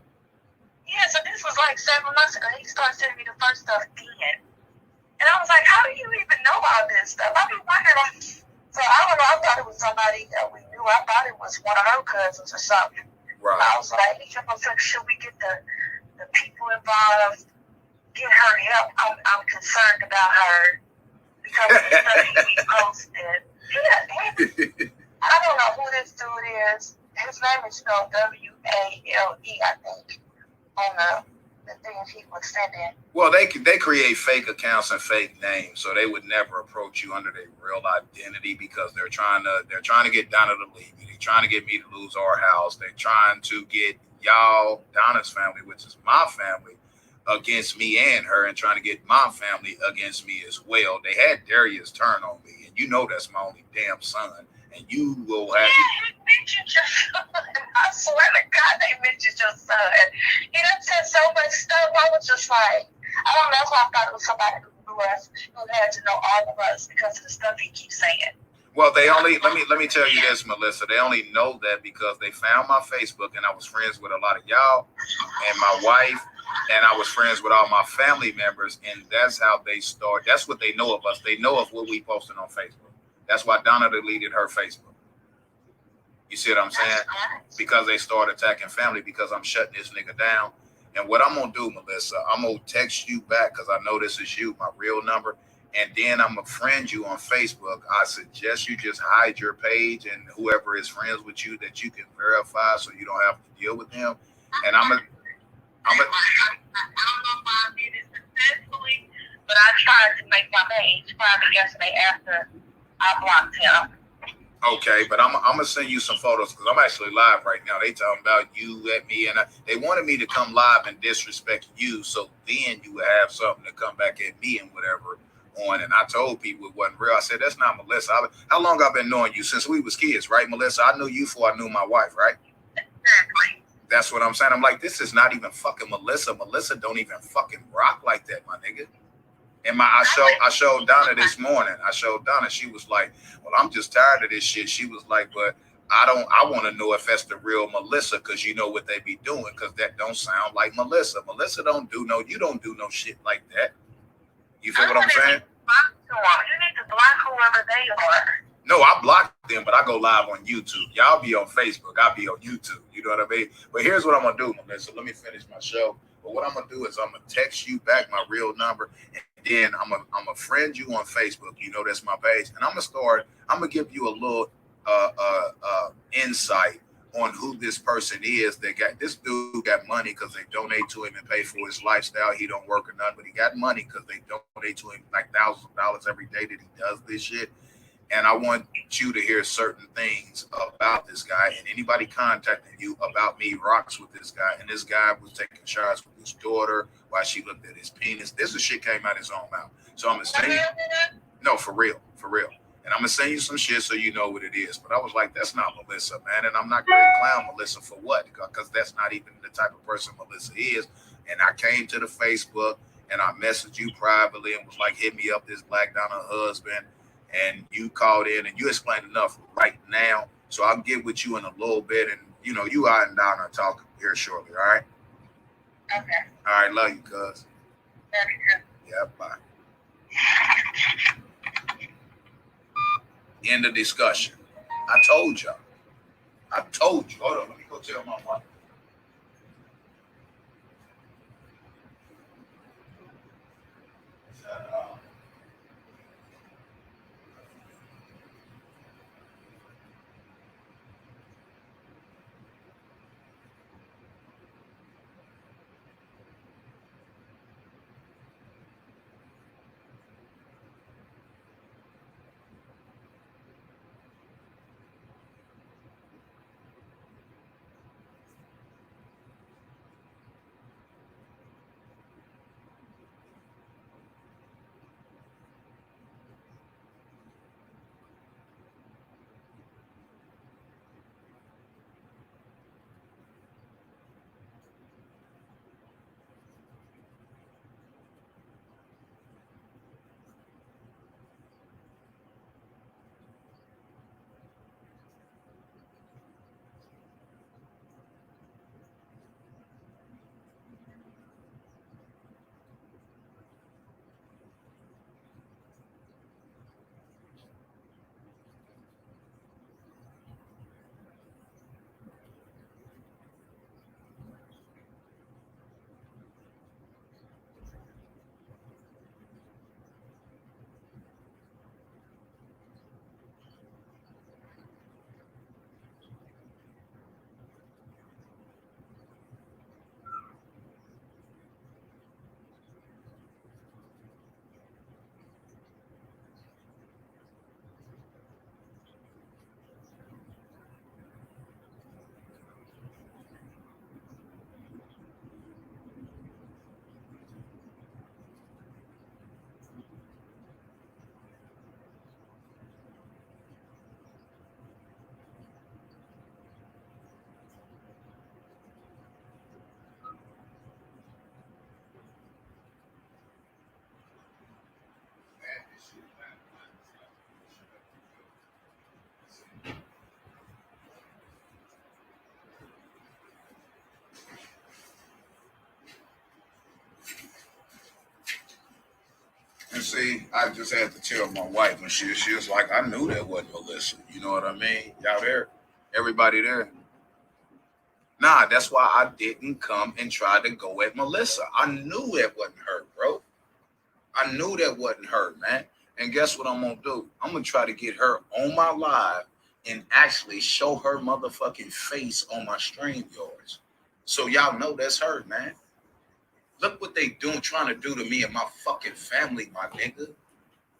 Yeah, so this was like 7 months ago. He started sending me the first stuff then. And I was like, how do you even know all this stuff? I be wondering. So I don't know. I thought it was somebody that we knew. I thought it was one of her cousins or something. Right. I was like, he kept on saying, should we get the people involved, get her help? I'm concerned about her. Because the stuff he be posting. Yeah, I don't know who this dude is. His name is spelled W-A-L-E, I think, on the things he was sending. Well, they create fake accounts and fake names, so they would never approach you under their real identity because they're trying to get Donna to leave me. They're trying to get me to lose our house. They're trying to get y'all, Donna's family, which is my family, against me and her, and trying to get my family against me as well. They had Darius turn on me, and you know that's my only damn son, and you will have. Yeah, he mentioned your son. I swear to God, they mentioned your son. He done said so much stuff. I was just like, I don't know. That's why I thought it was somebody who knew us, who had to know all of us because of the stuff he keeps saying. Well, they only let me tell you this, Melissa. They only know that because they found my Facebook, and I was friends with a lot of y'all and my wife. And I was friends with all my family members, and that's how they start. That's what they know of us. They know of what we posted on Facebook. That's why Donna deleted her Facebook. You see what I'm saying? Because they start attacking family because I'm shutting this nigga down. And what I'm going to do, Melissa, I'm going to text you back because I know this is you, my real number. And then I'm going to friend you on Facebook. I suggest you just hide your page and whoever is friends with you that you can verify so you don't have to deal with them. And I don't know if I did it successfully, but I tried to make my page private yesterday after I blocked him. Okay, but I'm gonna send you some photos because I'm actually live right now. They talking about you at me, and they wanted me to come live and disrespect you, so then you would have something to come back at me and whatever on. And I told people it wasn't real. I said that's not Melissa. How long I've been knowing you since we was kids, right, Melissa? I knew you before I knew my wife, right? Exactly. That's what I'm saying. I'm like, this is not even fucking Melissa. Melissa don't even fucking rock like that, my nigga. And I showed Donna this morning. I showed Donna. She was like, well, I'm just tired of this shit. She was like, but I want to know if that's the real Melissa because you know what they be doing because that don't sound like Melissa. Melissa you don't do no shit like that. You feel what I'm saying? You need to block whoever they are. No, I blocked them, but I go live on YouTube. Y'all be on Facebook. I'll be on YouTube. You know what I mean? But here's what I'm going to do, Melissa. Let me finish my show. But what I'm going to do is I'm going to text you back my real number. And then I'm going to friend you on Facebook. You know, that's my page. And I'm going to give you a little insight on who this person is. This dude got money because they donate to him and pay for his lifestyle. He don't work or nothing, but he got money because they donate to him like thousands of dollars every day that he does this shit. And I want you to hear certain things about this guy, and anybody contacting you about me rocks with this guy. And this guy was taking shots with his daughter while she looked at his penis. This is shit came out his own mouth. So I'm gonna say, no, for real, for real. And I'm gonna send you some shit so you know what it is. But I was like, that's not Melissa, man. And I'm not going to clown Melissa for what? Because that's not even the type of person Melissa is. And I came to the Facebook and I messaged you privately and was like, hit me up, this Black Donna husband. And you called in and you explained enough right now. So I'll get with you in a little bit. And, you know, you out and down are talking here shortly, all right? Okay. All right, love you, cuz. Love you. Yeah, bye. End of discussion. I told y'all. I told you. Hold on, let me go tell my wife. And see, I just had to tell my wife, and she was like, I knew that wasn't Melissa. You know what I mean? Y'all there? Everybody there? Nah, that's why I didn't come and try to go at Melissa. I knew that wasn't her, bro. I knew that wasn't her, man. And guess what I'm gonna do? I'm gonna try to get her on my live and actually show her motherfucking face on my stream yours. So y'all know that's her, man. Look what they doing, trying to do to me and my fucking family, my nigga.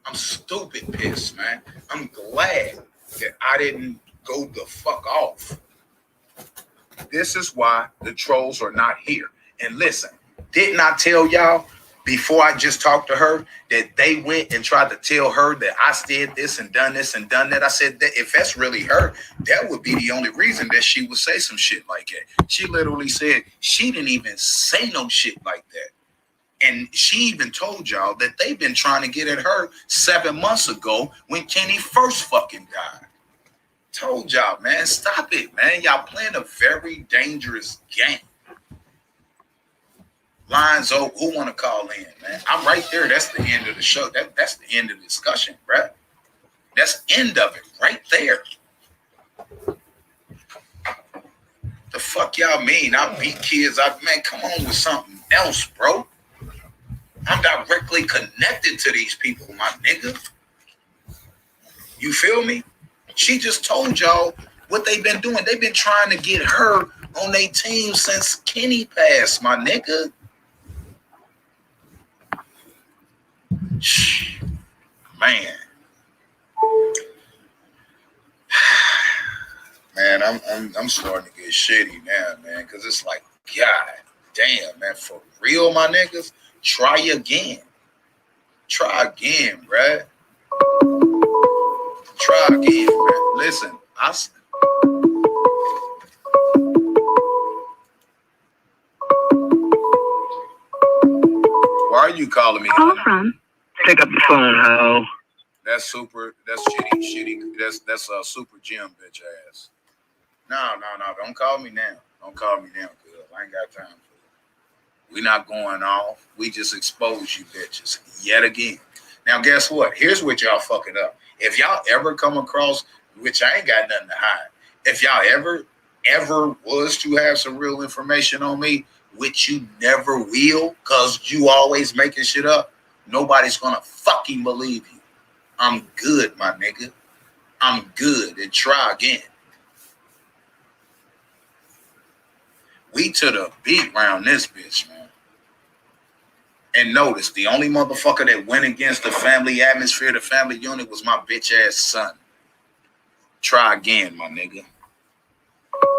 I'm stupid pissed, man. I'm glad that I didn't go the fuck off. This is why the trolls are not here. And listen, didn't I tell y'all before I just talked to her that they went and tried to tell her that I did this and done that? I said that if that's really her, that would be the only reason that she would say some shit like that. She literally said she didn't even say no shit like that. And she even told y'all that they've been trying to get at her 7 months ago when Kenny first fucking died. Told y'all, man, stop it, man. Y'all playing a very dangerous game. Lines open. Who want to call in, man? I'm right there. That's the end of the show. That's the end of the discussion, bro. That's the end of it right there. The fuck y'all mean? I beat kids. Man, come on with something else, bro. I'm directly connected to these people, my nigga. You feel me? She just told y'all what they've been doing. They've been trying to get her on their team since Kenny passed, my nigga. Man. I'm starting to get shitty now, man, because it's like, God damn, man, for real, my niggas, try again. Try again, bruh. Try again, man. Listen, why are you calling me? Call from. Pick up the phone, ho. That's super. That's shitty. That's a super Jim bitch ass. No. Don't call me now. Don't call me now, cuz I ain't got time for it. We not going off. We just expose you bitches yet again. Now, guess what? Here's what y'all fucking up. If y'all ever come across, which I ain't got nothing to hide, if y'all ever was to have some real information on me, which you never will, cause you always making shit up, nobody's gonna fucking believe you. I'm good, my nigga. I'm good. And try again. We to the beat round this bitch, man. And notice, the only motherfucker that went against the family atmosphere, the family unit, was my bitch ass son. Try again, my nigga.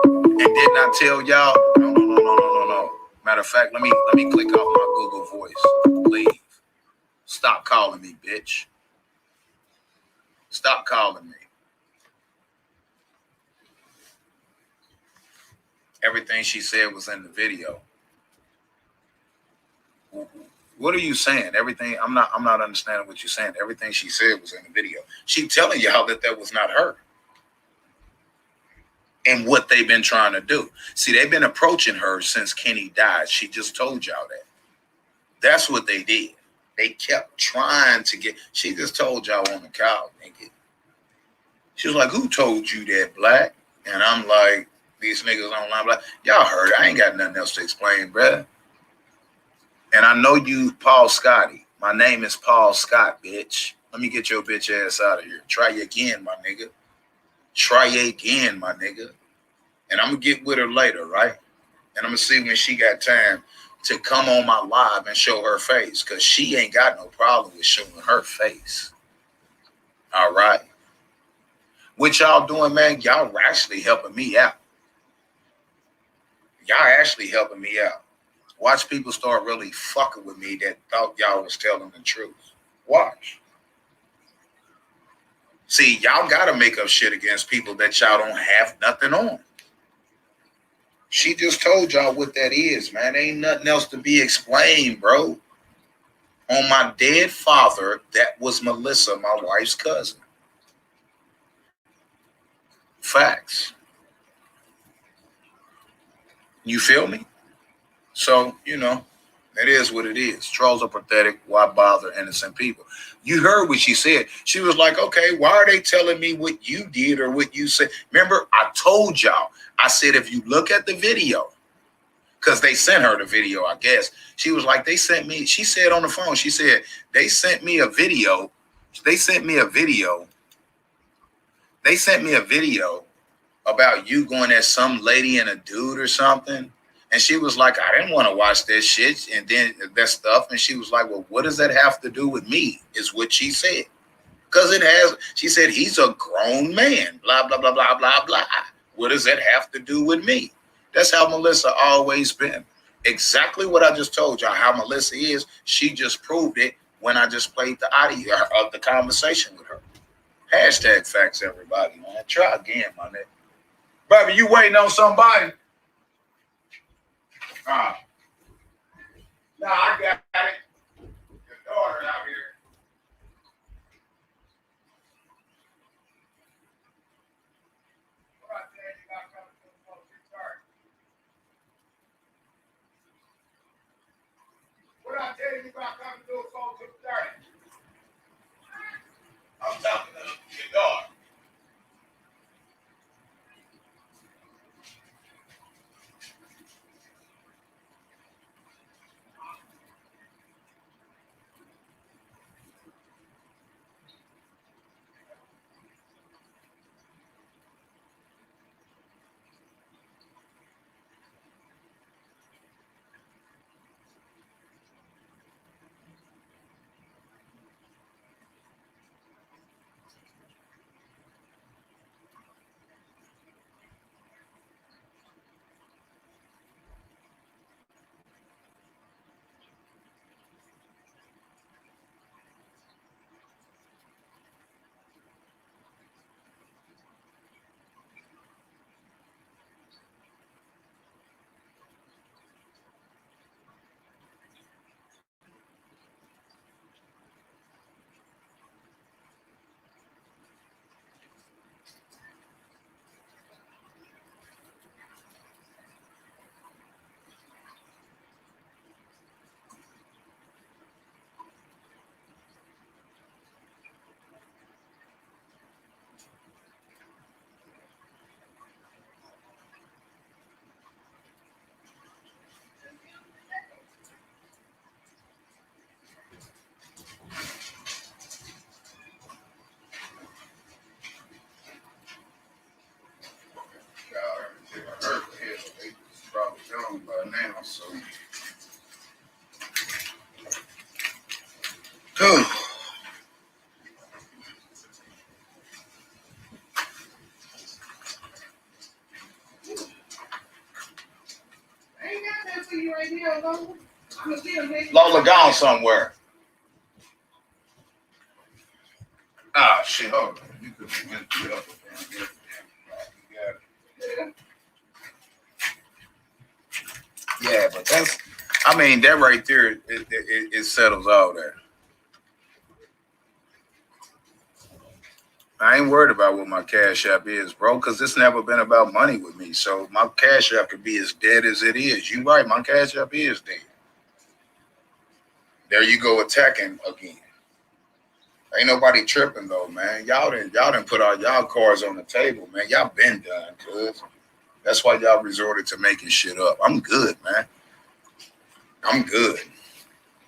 And didn't I tell y'all? No. Matter of fact, let me click off my Google Voice. Leave. Stop calling me, bitch. Stop calling me. Everything she said was in the video. What are you saying? Everything. I'm not understanding what you're saying. Everything she said was in the video. She telling y'all that was not her. And what they've been trying to do. See, they've been approaching her since Kenny died. She just told y'all that. That's what they did. They kept trying to get. She just told y'all on the couch, nigga. She was like, "Who told you that, Black?" And I'm like, "These niggas online, Black. Y'all heard it. I ain't got nothing else to explain, bruh. And I know you, Paul Scotty. My name is Paul Scott, bitch. Let me get your bitch ass out of here. Try again, my nigga. Try again, my nigga. And I'm going to get with her later, right? And I'm going to see when she got time to come on my live and show her face, because she ain't got no problem with showing her face. All right? What y'all doing, man? Y'all actually helping me out. Y'all actually helping me out. Watch people start really fucking with me that thought y'all was telling the truth. Watch. See, y'all got to make up shit against people that y'all don't have nothing on. She just told y'all what that is, man. Ain't nothing else to be explained, bro. On my dead father, that was Melissa, my wife's cousin. Facts. You feel me? So, it is what it is. Trolls are pathetic. Why bother innocent people? You heard what she said. She was like, okay, why are they telling me what you did or what you said? Remember, I told y'all. I said, if you look at the video, because they sent her the video, I guess. She was like, they sent me. She said on the phone, she said, they sent me a video. They sent me a video. They sent me a video about you going at some lady and a dude or something. And she was like, I didn't want to watch that shit and then that stuff. And she was like, well, what does that have to do with me? Is what she said. Because it has, she said, he's a grown man, blah, blah, blah, blah, blah, blah. What does that have to do with me? That's how Melissa always been. Exactly what I just told y'all, how Melissa is. She just proved it when I just played the audio of the conversation with her. Hashtag facts, everybody, man. Try again, my nigga. Baby, you waiting on somebody? No, I got it. Your daughter out here. What I tell you about coming to a phone 2:30? I'm talking to your daughter. Lola gone somewhere. Ah, shit. Hold on. You could have went to the other one. Yeah, but that's, I mean, that right there, it settles all that. I ain't worried about what my cash app is, bro, because it's never been about money with me. So my cash app could be as dead as it is. You right, my cash app is dead. There you go, attacking again. Ain't nobody tripping though, man. Y'all didn't put all y'all cards on the table, man. Y'all been done, cuz. That's why y'all resorted to making shit up. I'm good, man. I'm good.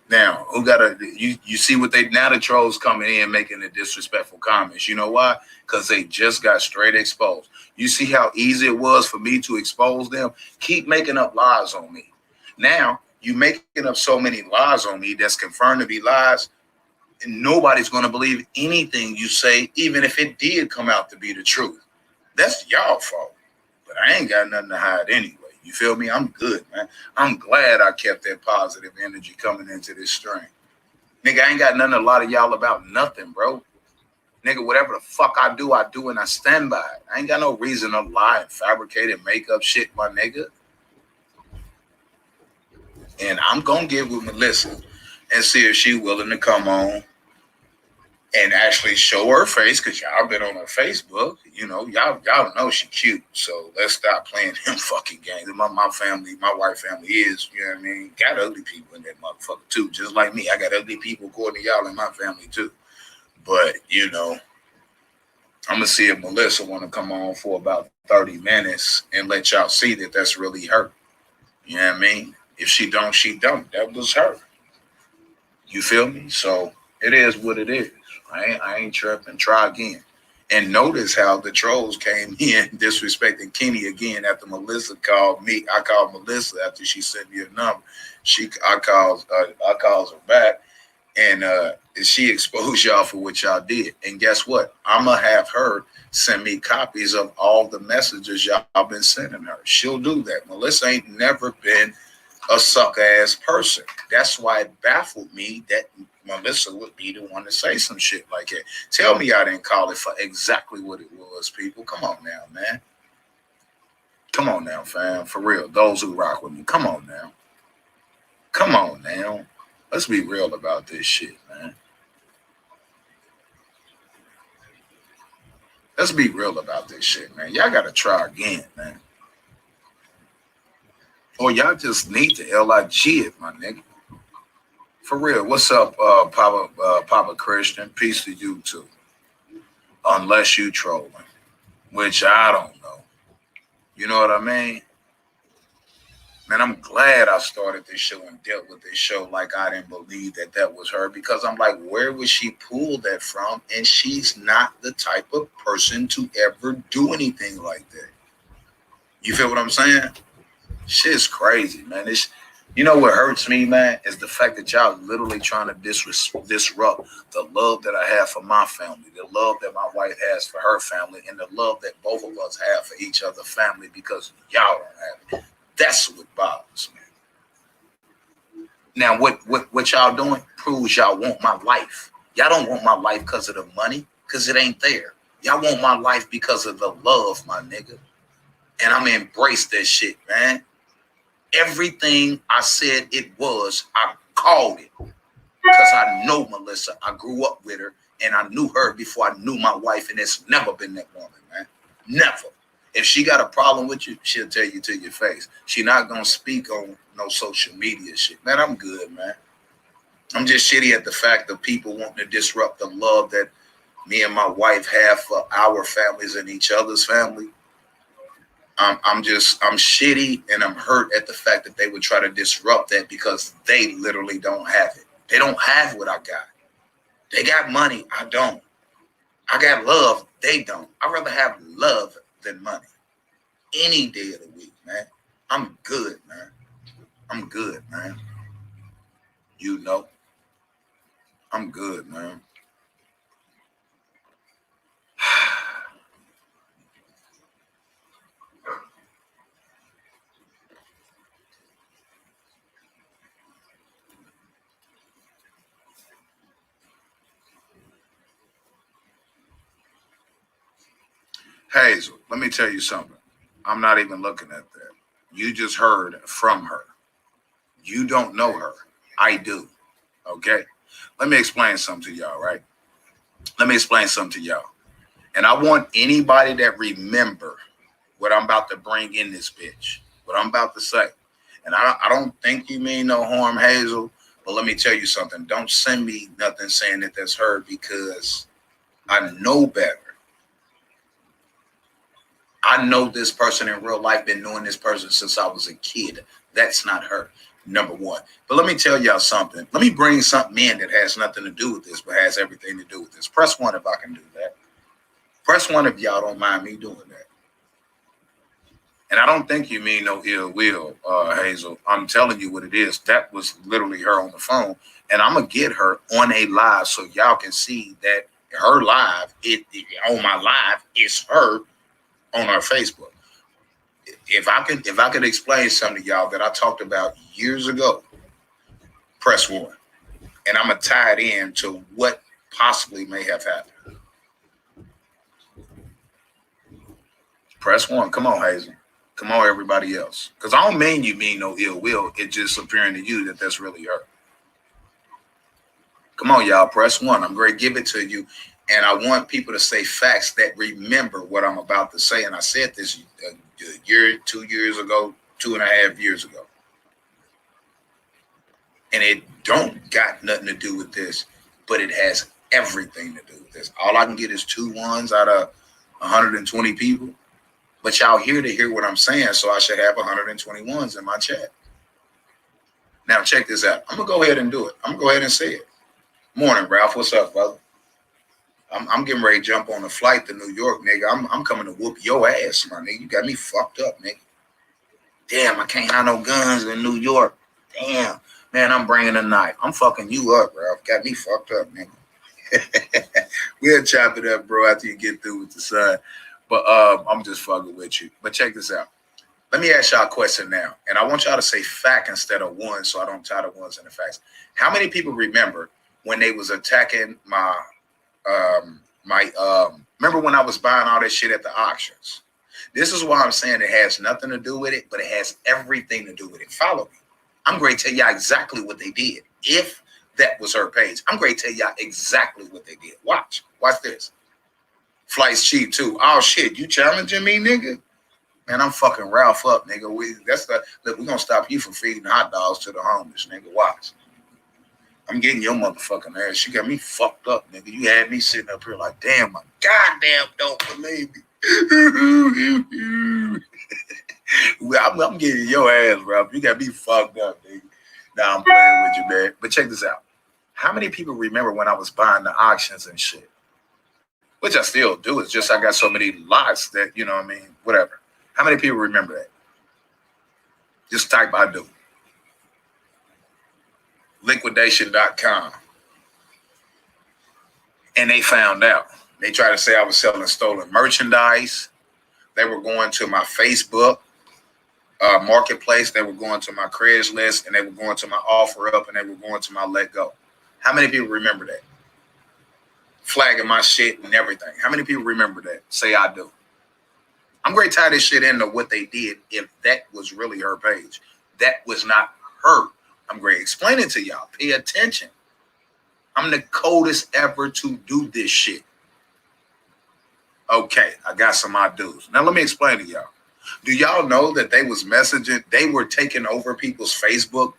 Now, who got a you see what they now the trolls coming in making the disrespectful comments. You know why? Because they just got straight exposed. You see how easy it was for me to expose them? Keep making up lies on me. Now, you making up so many lies on me that's confirmed to be lies, and nobody's gonna believe anything you say, even if it did come out to be the truth. That's y'all fault. But I ain't got nothing to hide anyway. You feel me? I'm good, man. I'm glad I kept that positive energy coming into this stream. Nigga, I ain't got nothing to lie to y'all about nothing, bro. Nigga, whatever the fuck I do and I stand by it. I ain't got no reason to lie and fabricate and make up shit, my nigga. And I'm gonna get with Melissa and see if she willing to come on and actually show her face, because y'all been on her Facebook. You know, y'all know she cute. So let's stop playing them fucking games. My family, my white family is, you know what I mean, got ugly people in that motherfucker too. Just like me. I got ugly people according to y'all in my family too. But, you know, I'm gonna see if Melissa wanna come on for about 30 minutes and let y'all see that that's really her. You know what I mean? If she don't, she don't. That was her. You feel me? So it is what it is. I ain't tripping. Try again. And notice how the trolls came in disrespecting Kenny again after Melissa called me. I called Melissa after she sent me a number. I calls her back, and she exposed y'all for what y'all did. And guess what? I'ma have her send me copies of all the messages y'all been sending her. She'll do that. Melissa ain't never been a suck ass person. That's why it baffled me that Melissa would be the one to say some shit like that. Tell me I didn't call it for exactly what it was, people. Come on now, man. Come on now, fam. For real. Those who rock with me. Come on now. Come on now. Let's be real about this shit, man. Let's be real about this shit, man. Y'all gotta try again, man. Or y'all just need to LIG it, my nigga. For real. What's up, Papa Christian? Peace to you too. Unless you trolling, which I don't know. You know what I mean? Man, I'm glad I started this show and dealt with this show like I didn't believe that was her, because I'm like, where would she pull that from? And she's not the type of person to ever do anything like that. You feel what I'm saying? Shit's crazy, man. You know what hurts me, man, is the fact that y'all literally trying to disrupt the love that I have for my family, the love that my wife has for her family, and the love that both of us have for each other's family, because y'all don't have it. That's what bothers me. Now, what y'all doing proves y'all want my life. Y'all don't want my life because of the money, because it ain't there. Y'all want my life because of the love, my nigga. And I'm gonna embrace that shit, man. Everything I said it was, I called it. Because I know Melissa. I grew up with her, and I knew her before I knew my wife, and it's never been that woman, man. Never. If she got a problem with you, she'll tell you to your face. She not going to speak on no social media shit. Man, I'm good, man. I'm just shitty at the fact that people want to disrupt the love that me and my wife have for our families and each other's family. I'm shitty, and I'm hurt at the fact that they would try to disrupt that because they literally don't have it. They don't have what I got. They got money. I don't. I got love. They don't. I'd rather have love than money. Any day of the week, man. I'm good, man. I'm good, man. You know. I'm good, man. Hazel, let me tell you something. I'm not even looking at that. You just heard from her. You don't know her. I do. Okay? Let me explain something to y'all, right? Let me explain something to y'all. And I want anybody that remember what I'm about to bring in this bitch, what I'm about to say. And I don't think you mean no harm, Hazel, but let me tell you something. Don't send me nothing saying that that's her because I know better. I know this person in real life, been knowing this person since I was a kid. That's not her, number one. But let me tell y'all something. Let me bring something in that has nothing to do with this, but has everything to do with this. Press one if I can do that. Press one if y'all don't mind me doing that. And I don't think you mean no ill will, Hazel. I'm telling you what it is. That was literally her on the phone. And I'm going to get her on a live so y'all can see that her live, on my live, is her on our Facebook. If I could explain something to y'all that I talked about years ago, press one. And I'm going to tie it in to what possibly may have happened. Press one. Come on, Hazel. Come on, everybody else. Because I don't mean you mean no ill will. It's just appearing to you that that's really her. Come on, y'all. Press one. I'm going to give it to you. And I want people to say facts that remember what I'm about to say. And I said this a year, 2 years ago, 2.5 years ago. And it don't got nothing to do with this, but it has everything to do with this. All I can get is 2 ones out of 120 people. But y'all here to hear what I'm saying, so I should have 121s in my chat. Now, check this out. I'm going to go ahead and do it. I'm going to go ahead and say it. Morning, Ralph. What's up, brother? I'm getting ready to jump on a flight to New York, nigga. I'm coming to whoop your ass, my nigga. You got me fucked up, nigga. Damn, I can't have no guns in New York. Damn. Man, I'm bringing a knife. I'm fucking you up, Ralph. Got me fucked up, nigga. We'll chop it up, bro, after you get through with the sun. But I'm just fucking with you. But check this out. Let me ask y'all a question now. And I want y'all to say fact instead of one so I don't tie the ones and the facts. How many people remember when they was attacking my remember when I was buying all that shit at the auctions? This is why I'm saying it has nothing to do with it, but it has everything to do with it. Follow me. I'm going to tell y'all exactly what they did. If that was her page, I'm going to tell y'all exactly what they did. Watch this. Flight's cheap too. Oh shit, you challenging me, nigga? Man, I'm fucking Ralph up, nigga. Look, we're gonna stop you from feeding hot dogs to the homeless, nigga. Watch. I'm getting your motherfucking ass. You got me fucked up, nigga. You had me sitting up here like, damn, my goddamn don't believe me. I'm getting your ass, Ralph. You got me fucked up, nigga. Nah, I'm playing with you, man. But check this out. How many people remember when I was buying the auctions and shit? Which I still do. It's just I got so many lots that, you know what I mean? Whatever. How many people remember that? Just type I do. Liquidation.com. And they found out. They tried to say I was selling stolen merchandise. They were going to my Facebook marketplace. They were going to my Craigslist, and they were going to my offer up, and they were going to my let go. How many people remember that? Flagging my shit and everything. How many people remember that? Say I do. I'm going to tie this shit into what they did if that was really her page. That was not her. I'm going to explain it to y'all. Pay attention. I'm the coldest ever to do this shit. Okay, I got some I do's. Now let me explain to y'all. Do y'all know that they was messaging? They were taking over people's Facebook.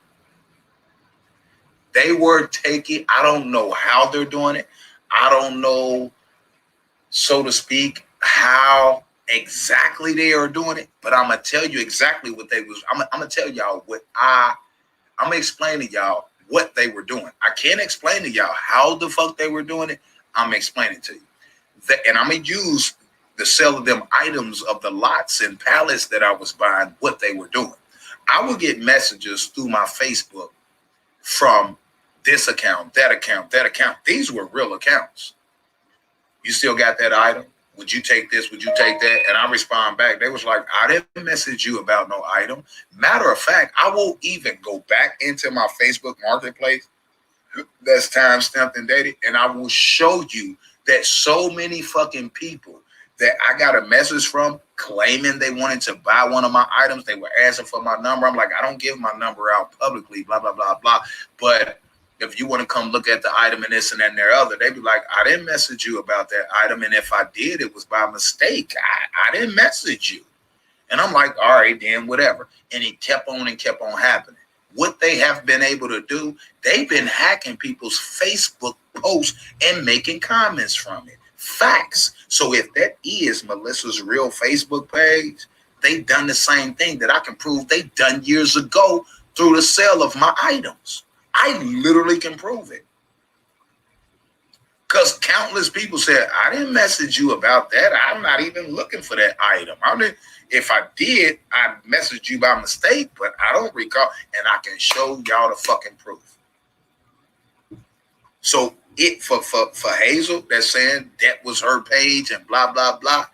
They were taking, I don't know how they're doing it. I don't know, so to speak, how exactly they are doing it, but I'm going to tell you exactly what they was. I'm going to tell y'all what I'm going to explain to y'all what they were doing. I can't explain to y'all how the fuck they were doing it. I'm explaining to you. And I'm going to use the sale of them items of the lots and pallets that I was buying, what they were doing. I would get messages through my Facebook from this account, that account, that account. These were real accounts. You still got that item? Would you take this? Would you take that? And I respond back. They was like, I didn't message you about no item. Matter of fact, I will even go back into my Facebook marketplace that's time stamped and dated, and I will show you that so many fucking people that I got a message from claiming they wanted to buy one of my items. They were asking for my number. I'm like, I don't give my number out publicly, blah, blah, blah, blah. But if you want to come look at the item and this and that and the other, they'd be like, I didn't message you about that item. And if I did, it was by mistake. I didn't message you. And I'm like, all right, then whatever. And it kept on happening. What they have been able to do, they've been hacking people's Facebook posts and making comments from it. Facts. So if that is Melissa's real Facebook page, they've done the same thing that I can prove they done years ago through the sale of my items. I literally can prove it. Because countless people said, I didn't message you about that. I'm not even looking for that item. If I did, I messaged you by mistake, but I don't recall. And I can show y'all the fucking proof. So it for Hazel that's saying that was her page and blah, blah, blah.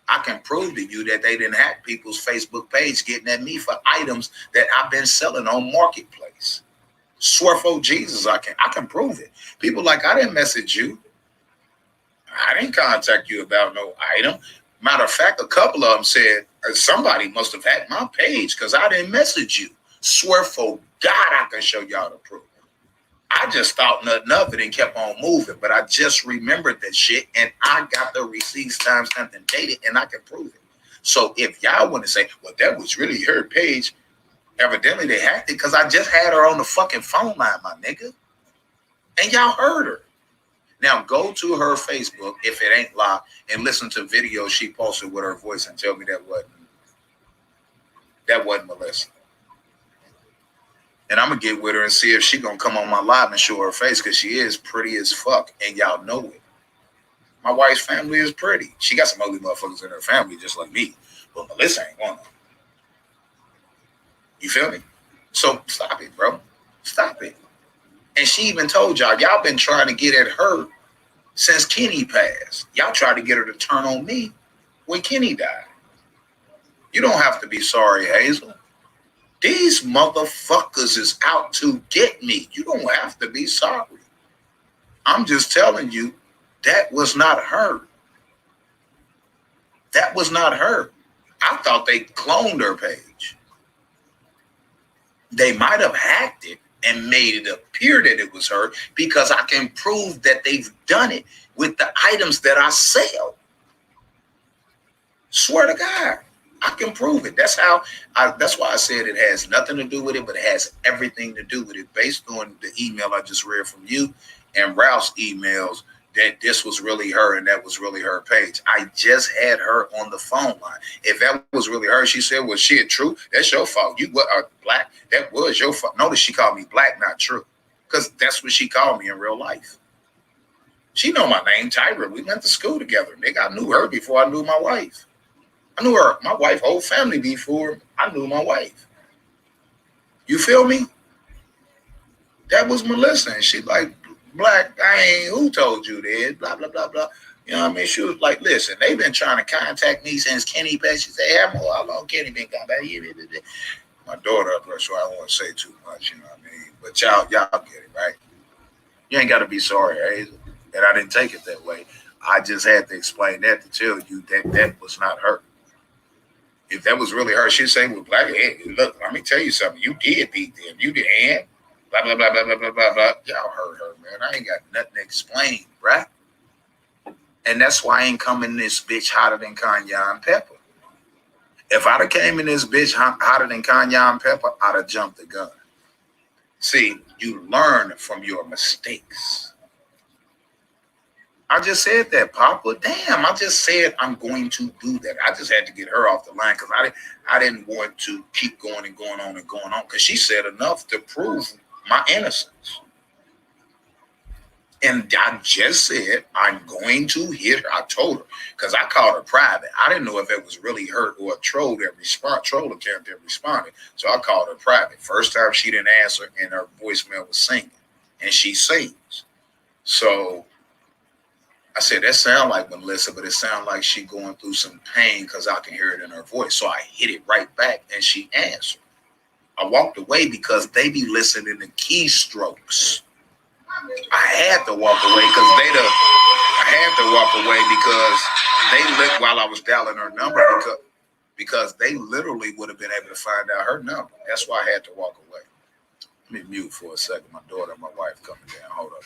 I can prove to you that they didn't hack people's Facebook page getting at me for items that I've been selling on Marketplace. Swear for Jesus, I can prove it. People like, I didn't message you. I didn't contact you about no item. Matter of fact, a couple of them said, somebody must have hacked my page because I didn't message you. Swear for God, I can show y'all the proof. I just thought nothing of it and kept on moving, but I just remembered that shit and I got the receipts timestamped and dated and I can prove it. So if y'all want to say, well, that was really her page, evidently they hacked it because I just had her on the fucking phone line, my nigga. And y'all heard her. Now go to her Facebook, if it ain't locked, and listen to videos she posted with her voice and tell me that wasn't Melissa. And I'm going to get with her and see if she going to come on my live and show her face because she is pretty as fuck. And y'all know it. My wife's family is pretty. She got some ugly motherfuckers in her family just like me. But Melissa ain't one of them. You feel me? So stop it, bro. Stop it. And she even told y'all been trying to get at her since Kenny passed. Y'all tried to get her to turn on me when Kenny died. You don't have to be sorry, Hazel. These motherfuckers is out to get me. You don't have to be sorry. I'm just telling you, that was not her. That was not her. I thought they cloned her page. They might have hacked it and made it appear that it was her because I can prove that they've done it with the items that I sell. Swear to God. I can prove it. That's why I said it has nothing to do with it, but it has everything to do with it based on the email I just read from you and Ralph's emails that this was really her and that was really her page. I just had her on the phone line. If that was really her, she said, well, shit, true. That's your fault. You were black. That was your fault. Notice she called me black, not true. Because that's what she called me in real life. She know my name, Tyra. We went to school together. Nigga, I knew her before I knew my wife. I knew her, my wife, whole family before I knew my wife. You feel me? That was Melissa. And she like, black, who told you that? Blah, blah, blah, blah. You know what I mean? She was like, listen, they've been trying to contact me since Kenny passed. She said, how long Kenny been contacting? My daughter up there, so I don't want to say too much, you know what I mean? But y'all get it, right? You ain't got to be sorry, Hazel. And I didn't take it that way. I just had to explain that to tell you that that was not her. If that was really her, she'd say, well, black, hey, look, let me tell you something. You did beat them. You did, and blah, blah, blah, blah, blah, blah, blah, blah. Y'all heard her, man. I ain't got nothing to explain, right? And that's why I ain't coming this bitch hotter than cayenne pepper. If I'd have came in this bitch hotter than cayenne pepper, I'd have jumped the gun. See, you learn from your mistakes. I just said that, Papa. Damn, I just said I'm going to do that. I just had to get her off the line because I didn't want to keep going and going on and going on because she said enough to prove my innocence. And I just said I'm going to hit her. I told her because I called her private. I didn't know if it was really her or a troll account that responded. So I called her private. First time she didn't answer and her voicemail was singing. And she sings. So I said, that sound like Melissa, but it sounds like she going through some pain because I can hear it in her voice. So I hit it right back and she answered. I walked away because they be listening to keystrokes. I had to walk away because I had to walk away because while I was dialing her number because they literally would have been able to find out her number. That's why I had to walk away. Let me mute for a second. My daughter and my wife coming down. Hold up.